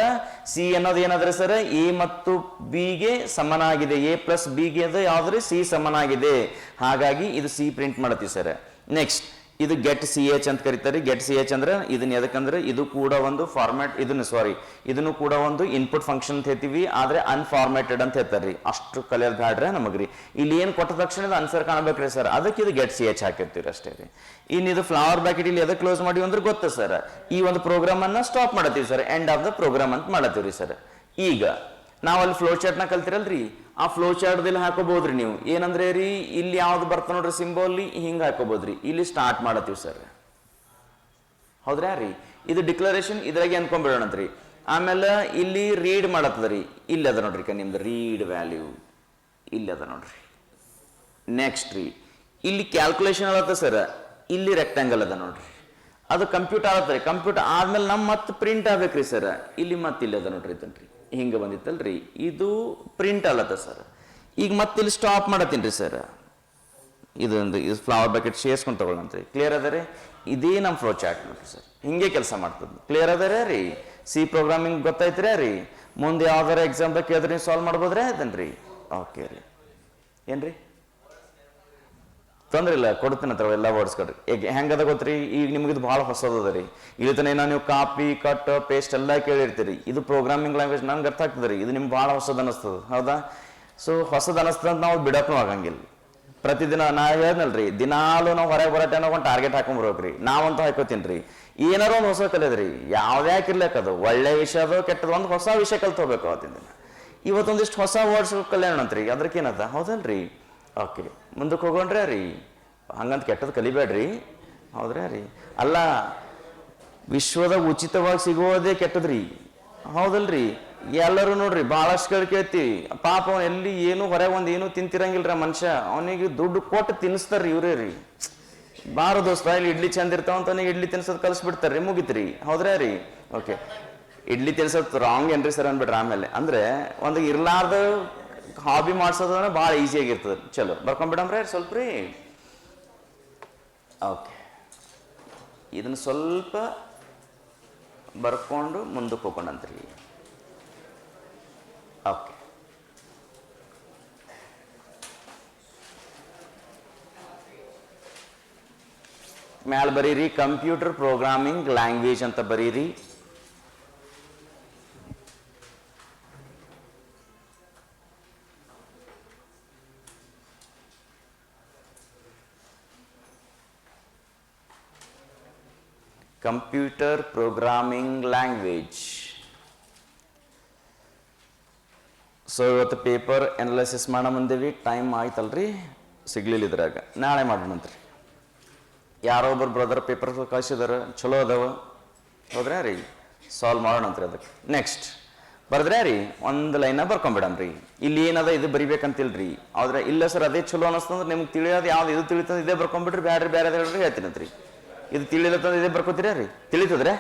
ಸಿ ಅನ್ನೋದು ಏನಾದ್ರೆ ಸರ್, ಎ ಮತ್ತು ಬಿ ಗೆ ಸಮನಾಗಿದೆ, ಎ ಪ್ಲಸ್ ಬಿ ಗೆ ಅದು ಯಾವ್ದ್ರಿ ಸಿ ಸಮನಾಗಿದೆ. ಹಾಗಾಗಿ ಇದು ಸಿ ಪ್ರಿಂಟ್ ಮಾಡತ್ತೀವಿ ಸರ್. ನೆಕ್ಸ್ಟ್ ಇದು ಗೆಟ್ ಸಿ ಎಚ್ ಅಂತ ಕರೀತಾರೆ. ಗೆಟ್ ಸಿ ಎಚ್ ಅಂದ್ರೆ ಇದನ್ನ ಎದಕ್ಕಂದ್ರೆ ಇದು ಕೂಡ ಒಂದು ಫಾರ್ಮ್ಯಾಟ್, ಇದನ್ನು ಕೂಡ ಒಂದು ಇನ್ಪುಟ್ ಫಂಕ್ಷನ್ ಅಂತ ಹೇಳ್ತೀವಿ, ಆದ್ರೆ ಅನ್ಫಾರ್ಮ್ಯಾಟೆಡ್ ಅಂತ ಹೇಳ್ತಾರ್ರಿ. ಅಷ್ಟು ಕಲಿಯೋದು ಬ್ಯಾಡ್ರೆ ನಮಗ್ರಿ. ಇಲ್ಲಿ ಏನ್ ಕೊಟ್ಟ ತಕ್ಷಣ ಆನ್ಸರ್ ಕಾಣಬೇಕ್ರಿ ಸರ್, ಅದಕ್ಕೆ ಇದು ಗೆಟ್ ಸಿ ಎಚ್ ಹಾಕಿರ್ತೀವಿ ಅಷ್ಟೇ ರೀ. ಇನ್ನು ಇದು ಫ್ಲವರ್ ಬ್ಯಾಕೆಟ್ ಇಲ್ಲಿ ಎದಕ್ಕೆ ಕ್ಲೋಸ್ ಮಾಡಿ ಅಂದ್ರೆ ಗೊತ್ತ ಸರ್, ಈ ಒಂದು ಪ್ರೋಗ್ರಾಮ್ ಅನ್ನ ಸ್ಟಾಪ್ ಮಾಡತ್ತೀವಿ sir, end of the program ಅಂತ ಮಾಡತ್ತೀವ್ರಿ ಸರ್. ಈಗ ನಾವು ಅಲ್ಲಿ ಫ್ಲೋ ಚಾರ್ಟ್ ನ ಕಲ್ತಿರಲ್ರಿ, ಆ ಫ್ಲೋ ಚಾರ್ಟ್ ಹಾಕೋಬಹುದ್ರಿ ನೀವು. ಏನಂದ್ರೆ ರೀ, ಇಲ್ಲಿ ಯಾವ್ದು ಬರ್ತ ನೋಡ್ರಿ ಸಿಂಬಲ್, ಹಿಂಗ ಹಾಕೋಬಹುದ್ರಿ. ಇಲ್ಲಿ ಸ್ಟಾರ್ಟ್ ಮಾಡತ್ತೀವಿ ಸರ್, ಹೌದ್ರಾ ರೀ? ಇದು ಡಿಕ್ಲರೇಷನ್ ಇದ್ರಾಗೆ ಅನ್ಕೊಂಡ್ಬಿಡೋಣಂತ್ರಿ. ಆಮೇಲೆ ಇಲ್ಲಿ ರೀಡ್ ಮಾಡತ್ತದ್ರಿ, ಇಲ್ಲಿ ಅದ ನೋಡ್ರಿ ನಿಮ್ದು ರೀಡ್ ವ್ಯಾಲ್ಯೂ, ಇಲ್ಲಿ ಅದ ನೋಡ್ರಿ. ನೆಕ್ಸ್ಟ್ ರೀ ಇಲ್ಲಿ ಕ್ಯಾಲ್ಕುಲೇಷನ್ ಆಗತ್ತ ಸರ್, ಇಲ್ಲಿ ರೆಕ್ಟಾಂಗಲ್ ಅದ ನೋಡ್ರಿ, ಅದು ಕಂಪ್ಯೂಟ್ ಆಗತ್ರಿ. ಕಂಪ್ಯೂಟ್ ಆದ್ಮೇಲೆ ನಮ್ ಮತ್ತೆ ಪ್ರಿಂಟ್ ಆಗ್ಬೇಕ್ರಿ ಸರ್. ಇಲ್ಲಿ ಮತ್ತೆ ಇಲ್ಲಿ ಅದ ನೋಡ್ರಿ, ಇದನ್ರಿ ಹಿಂಗ ಬಂದಿತ್ತಲ್ರಿ, ಇದು ಪ್ರಿಂಟ್ ಅಲ್ಲತ್ತ ಸರ್. ಈಗ ಮತ್ತೆ ಇಲ್ಲಿ ಸ್ಟಾಪ್ ಮಾಡತ್ತೀನ್ರಿ ಸರ್. ಇದೊಂದು ಇದು ಫ್ಲವರ್ ಬಕೆಟ್ ಸೇರ್ಸ್ಕೊಂಡು ತಗೊಳ್ಳಂತ್ರಿ. ಕ್ಲಿಯರ್ ಅದ ರೀ? ಇದೇ ನಮ್ಮ ಫ್ಲೋ ಚಾರ್ಟ್ ನೋಡ್ರಿ ಸರ್, ಹಿಂಗೆ ಕೆಲಸ ಮಾಡ್ತದೆ. ಕ್ಲಿಯರ್ ಅದ ರೀ? ಸಿ ಪ್ರೋಗ್ರಾಮಿಂಗ್ ಗೊತ್ತೈತ್ರಿ ರೀ? ಮುಂದೆ ಯಾವ್ದಾರ ಎಕ್ಸಾಮ್ದಾಗ ಕೇಳಿದ್ರೆ ನೀವು ಸಾಲ್ವ್ ಮಾಡ್ಬೋದ್ರಿ ಅದನ್ರಿ? ಓಕೆ ರೀ. ಏನ್ರಿ ತೊಂದ್ರೆ ಇಲ್ಲ, ಕೊಡ್ತೀನಿ ಹತ್ರ ಎಲ್ಲ ವರ್ಡ್ಸ್ ಕೊಡ್ರಿ. ಈಗ ಹೆಂಗದ ಗೊತ್ತ್ರಿ, ಈಗ ನಿಮ್ಗೆ ಇದು ಭಾಳ ಹೊಸದದ ರೀ. ಇಲ್ಲಿ ತನ ನೀವು ಕಾಪಿ ಕಟ್ ಪೇಸ್ಟ್ ಎಲ್ಲ ಕೇಳಿರ್ತೀರಿ. ಇದು ಪ್ರೋಗ್ರಾಮಿಂಗ್ ಲ್ಯಾಂಗ್ವೇಜ್ ನನ್ಗೆ ಅರ್ಥ ಆಗ್ತದೆ ರೀ. ಇದು ನಿಮ್ಗೆ ಭಾಳ ಹೊಸದು ಅನಿಸ್ತದ, ಹೌದಾ? ಸೊ ಹೊಸದು ಅನಿಸ್ತದ ಅಂತ ನಾವು ಬಿಡಕ್ಕೂ ಆಗಂಗಿಲ್ಲ. ಪ್ರತಿದಿನ ನಾ ಹೇಳ್ನಲ್ರಿ, ದಿನಾಲು ನಾವು ಹೊರಗೆ ಬರೋ ಟೈಮ್ ಒಂದು ಟಾರ್ಗೆಟ್ ಹಾಕೊಂಡ್ಬರ್ಬೇಕ್ರಿ. ನಾವಂತೂ ಹಾಕೋತೀನಿ ರೀ, ಏನಾರು ಒಂದು ಹೊಸ ಕಲಿಯೋದ್ರಿ. ಯಾವ್ದೇ ಹಾಕಿರ್ಲಿಕ್ಕದು ಒಳ್ಳೆ ವಿಷಯ ಅದು ಕೆಟ್ಟದ್ದು, ಒಂದು ಹೊಸ ವಿಷಯ ಕಲ್ತ್ಕೋಬೇಕು ಅವತ್ತಿನ ದಿನ. ಇವತ್ತೊಂದಿಷ್ಟು ಹೊಸ ವರ್ಡ್ಸ್ ಕಲ್ಯಾಣಂತ್ರಿ, ಅದ್ರಕ್ಕೇನದ, ಹೌದಲ್ರಿ? ಓಕೆ, ಮುಂದಕ್ಕೆ ಹೋಗೋಣ್ರಿ ರೀ. ಹಂಗಂತ ಕೆಟ್ಟದ್ದು ಕಲಿಬೇಡ್ರಿ, ಹೌದ್ರಾ ರೀ? ಅಲ್ಲ, ವಿಶ್ವದಾಗ ಉಚಿತವಾಗಿ ಸಿಗೋದೇ ಕೆಟ್ಟದ್ರಿ, ಹೌದಲ್ರಿ? ಎಲ್ಲರೂ ನೋಡ್ರಿ ಭಾಳಷ್ಟು ಕೇಳ್ತೀವಿ, ಪಾಪ ಅವನು ಎಲ್ಲಿ ಏನು ಹೊರಗೆ ಒಂದು ಏನು ತಿಂತಿರಂಗಿಲ್ರ ಮನುಷ್ಯ, ಅವನಿಗೆ ದುಡ್ಡು ಕೊಟ್ಟು ತಿನ್ನಿಸ್ತಾರ್ರಿ ಇವರೇ ರೀ. ಬಾರ ದೋಸ್ತ, ಇಲ್ಲಿ ಇಡ್ಲಿ ಚಂದ ಇರ್ತಾವಂತ ಇಡ್ಲಿ ತಿನ್ಸೋದು ಕಲಿಸ್ಬಿಡ್ತಾರ್ರಿ, ಮುಗಿತ್ರಿ, ಹೌದ್ರಾ ರೀ? ಓಕೆ, ಇಡ್ಲಿ ತಿನ್ಸೋದು ರಾಂಗ್ ಏನ್ರಿ ಸರ್ ಅನ್ಬಿಟ್ರೆ ಆಮೇಲೆ. ಅಂದ್ರೆ ಒಂದು ಇರ್ಲಾರ್ದ ಹಾಬಿ ಮಾಡ್ಸೋದಂದ್ರೆ ಭಾಳ ಈಸಿಯಾಗಿರ್ತದೆ. ಚಲೋ ಬರ್ಕೊಂಡ್ಬಿಡಮ್ರಿ ಸ್ವಲ್ಪ ರೀ. ಓಕೆ, ಇದನ್ನು ಸ್ವಲ್ಪ ಬರ್ಕೊಂಡು ಮುಂದಕ್ಕೆ ಹೋಗೋಣಂತ್ರಿ. ಓಕೆ, ಮ್ಯಾಲ ಬರೀರಿ ಕಂಪ್ಯೂಟರ್ ಪ್ರೋಗ್ರಾಮಿಂಗ್ ಲ್ಯಾಂಗ್ವೇಜ್ ಅಂತ ಬರೀರಿ. Computer programming language. ಸೊ ಇವತ್ತು ಪೇಪರ್ ಅನಾಲಿಸಿಸ್ ಮಾಡೋ ಮುಂದೇವಿ, ಟೈಮ್ ಆಯ್ತಲ್ರಿ, ಸಿಗ್ಲಿಲ್ಲ ಇದ್ರಾಗ, ನಾಳೆ ಮಾಡೋಣಂತ್ರಿ. ಯಾರೋ ಒಬ್ಬರು ಬ್ರದರ್ ಪೇಪರ್ ಕಳಿಸಿದಾರೆ, ಚಲೋ ಅದಾವ, ಹೌದ್ರಾ ರೀ? ಸಾಲ್ವ್ ಮಾಡೋಣಂತ್ರಿ ಅದಕ್ಕೆ. ನೆಕ್ಸ್ಟ್ ಬರ್ದ್ರೆ ರೀ ಒಂದು ಲೈನ ಬರ್ಕೊಂಬಿಡಮ್ರಿ. ಇಲ್ಲಿ ಏನದ ಇದು ಬರಿಬೇಕಂತಿಲ್ರಿ, ಆದ್ರೆ ಇಲ್ಲ ಸರ್ ಅದೇ ಚಲೋ ಅನಿಸ್ತಂದ್ರೆ ನಿಮ್ಗೆ ತಿಳಿಯೋದು ಯಾವ್ದು ಇದು ತಿಳಿತಂದ್ರೆ ಇದೇ ಬರ್ಕೊಂಡ್ಬಿಡ್ರಿ, ಬ್ಯಾಡ್ರಿ ಬೇರೆ ಹೇಳ್ರಿ ಹೇಳ್ತೀನಂತ್ರಿ. ಇದು ತಿಳಿಲತ್ತಂದ್ರೆ ಇದೇ ಬರ್ಕೋತೀರ ರೀ? ತಿಳಿತದ್ರೆ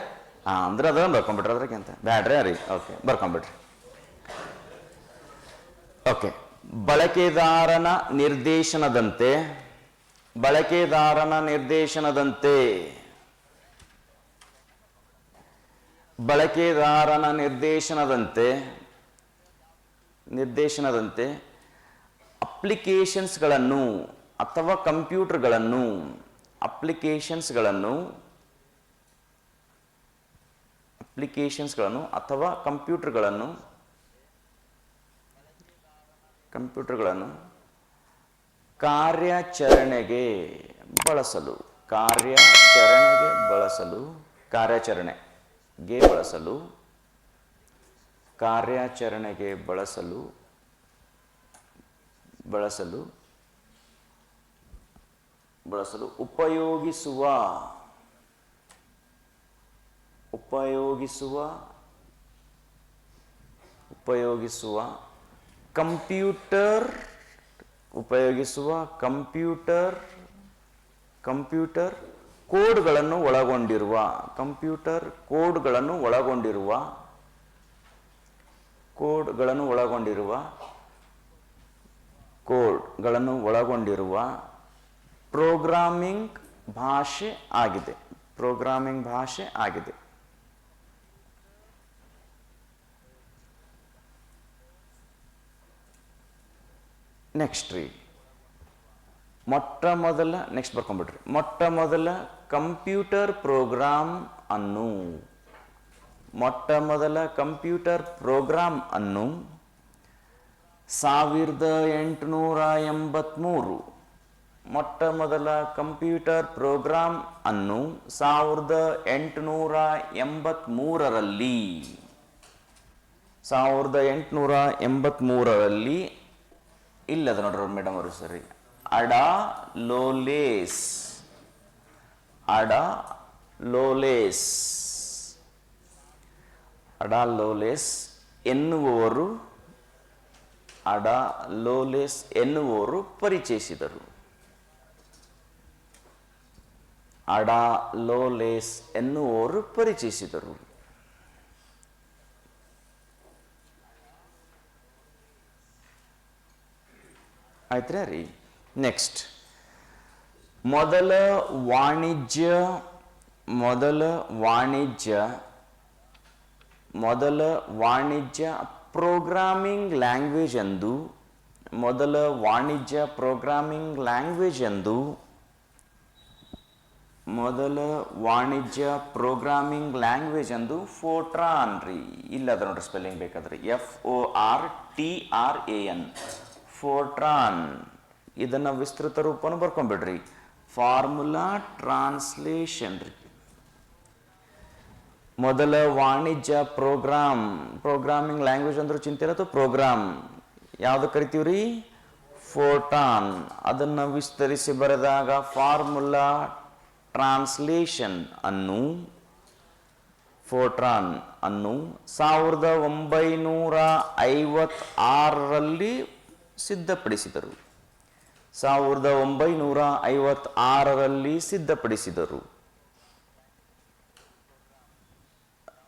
ಅಂದ್ರೆ ಅದನ್ನ ಬರ್ಕೊಂಡ್ಬಿಟ್ರಿ, ಅದ್ರಾಗೆ ಅಂತ ಬ್ಯಾಡ್ರಿ ರೀ. ಓಕೆ, ಬರ್ಕೊಂಡ್ಬಿಡ್ರಿ. ಓಕೆ, ಬಳಕೆದಾರನ ನಿರ್ದೇಶನದಂತೆ ಬಳಕೆದಾರನ ನಿರ್ದೇಶನದಂತೆ ಬಳಕೆದಾರನ ನಿರ್ದೇಶನದಂತೆ ಅಪ್ಲಿಕೇಶನ್ಸ್ಗಳನ್ನು ಅಥವಾ ಕಂಪ್ಯೂಟರ್ಗಳನ್ನು ಅಥವಾ ಕಂಪ್ಯೂಟರ್ಗಳನ್ನು ಕಾರ್ಯಾಚರಣೆಗೆ ಬಳಸಲು ಉಪಯೋಗಿಸುವ ಕಂಪ್ಯೂಟರ್ ಕೋಡ್ಗಳನ್ನು ಒಳಗೊಂಡಿರುವ ಪ್ರೋಗ್ರಾಮಿಂಗ್ ಭಾಷೆ ಆಗಿದೆ. ನೆಕ್ಸ್ಟ್ ಮೊಟ್ಟಮೊದಲ ಕಂಪ್ಯೂಟರ್ ಪ್ರೋಗ್ರಾಮ್ ಅನ್ನು 1883 1883ರಲ್ಲಿ ಇಲ್ಲದ ನೋಡ್ರಿ ಮೇಡಮ್ ಅವರು ಸರಿ ಅಡಾ ಲೋಲೆಸ್ ಎನ್ನುವರು ಪರಿಚಯಿಸಿದರು. ಆಯ್ತಾ ರೀ. ನೆಕ್ಸ್ಟ್ ಮೊದಲ ವಾಣಿಜ್ಯ ಪ್ರೋಗ್ರಾಮಿಂಗ್ ಲ್ಯಾಂಗ್ವೇಜ್ ಎಂದು ಫೋರ್ಟ್ರಾನ್ ರೀ. ಇಲ್ಲದ ನೋಡ್ರಿ ಸ್ಪೆಲ್ಲಿಂಗ್ ಬೇಕಾದ್ರೆ FORTRAN ಫೋರ್ಟ್ರಾನ್. ಇದನ್ನ ವಿಸ್ತೃತ ರೂಪವನ್ನು ಬರ್ಕೊಂಡ್ಬಿಡ್ರಿ. ಫಾರ್ಮುಲಾ ಟ್ರಾನ್ಸ್ಲೇಷನ್ ರೀ. ಮೊದಲ ವಾಣಿಜ್ಯ ಪ್ರೋಗ್ರಾಮಿಂಗ್ ಲ್ಯಾಂಗ್ವೇಜ್ ಅಂದ್ರೆ ಚಿಂತೆ ಇರತ್ತು. ಪ್ರೋಗ್ರಾಮ್ ಯಾವ್ದು ಕರಿತೀವ್ರಿ? ಫೋರ್ಟ್ರಾನ್. ಅದನ್ನ ವಿಸ್ತರಿಸಿ ಬರೆದಾಗ ಫಾರ್ಮುಲಾ ಟ್ರಾನ್ಸ್ಲೇಷನ್ ಅನ್ನು 1956ರಲ್ಲಿ ಸಿದ್ಧಪಡಿಸಿದರು. 1956ರಲ್ಲಿ ಸಿದ್ಧಪಡಿಸಿದರು.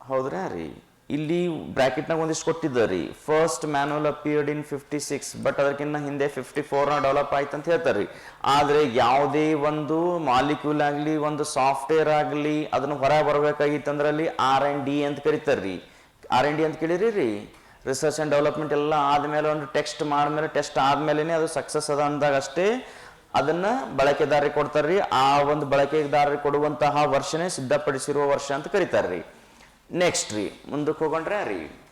ಹೌದ್ರಾ ರೀ. ಇಲ್ಲಿ ಬ್ರಾಕೆಟ್ನಾಗ ಒಂದಿಷ್ಟು ಕೊಟ್ಟಿದ್ದಾರೆ. First manual appeared in 56 but ಅದಕ್ಕಿಂತ ಹಿಂದೆ 54 ಡೆವಲಪ್ ಆಯ್ತು ಅಂತ ಹೇಳ್ತಾರೆ. ಆದ್ರೆ ಯಾವುದೇ ಒಂದು ಮಾಲಿಕ್ಯೂಲ್ ಆಗಲಿ ಒಂದು ಸಾಫ್ಟ್ವೇರ್ ಆಗಲಿ ಅದನ್ನು ಹೊರ ಬರಬೇಕಾಗಿತ್ತಂದ್ರೆ ಅಲ್ಲಿ R&D ಅಂತ ಕರಿತಾರ್ರಿ. R&D ಅಂತ ಕೇಳಿರಿ ರೀ. ರಿಸರ್ಚ್ ಅಂಡ್ ಡೆವಲಪ್ಮೆಂಟ್ ಎಲ್ಲ ಆದ್ಮೇಲೆ ಒಂದು ಟೆಸ್ಟ್ ಆದ್ಮೇಲೆ ಅದು ಸಕ್ಸಸ್ ಅದ ಅಂದಾಗ ಅಷ್ಟೇ ಅದನ್ನ ಬಳಕೆದಾರರಿಗೆ ಕೊಡ್ತಾರ್ರಿ. ಆ ಒಂದು ಬಳಕೆದಾರರಿಗೆ ಕೊಡುವಂತಹ ವರ್ಷನೇ ಸಿದ್ಧಪಡಿಸಿರುವ ವರ್ಷ ಅಂತ ಕರಿತಾರ್ರಿ. ನೆಕ್ಸ್ಟ್ ರೀ ಮುಂದಕ್ಕೆ ಹೋಗೊಂಡ್ರೆ ರೀ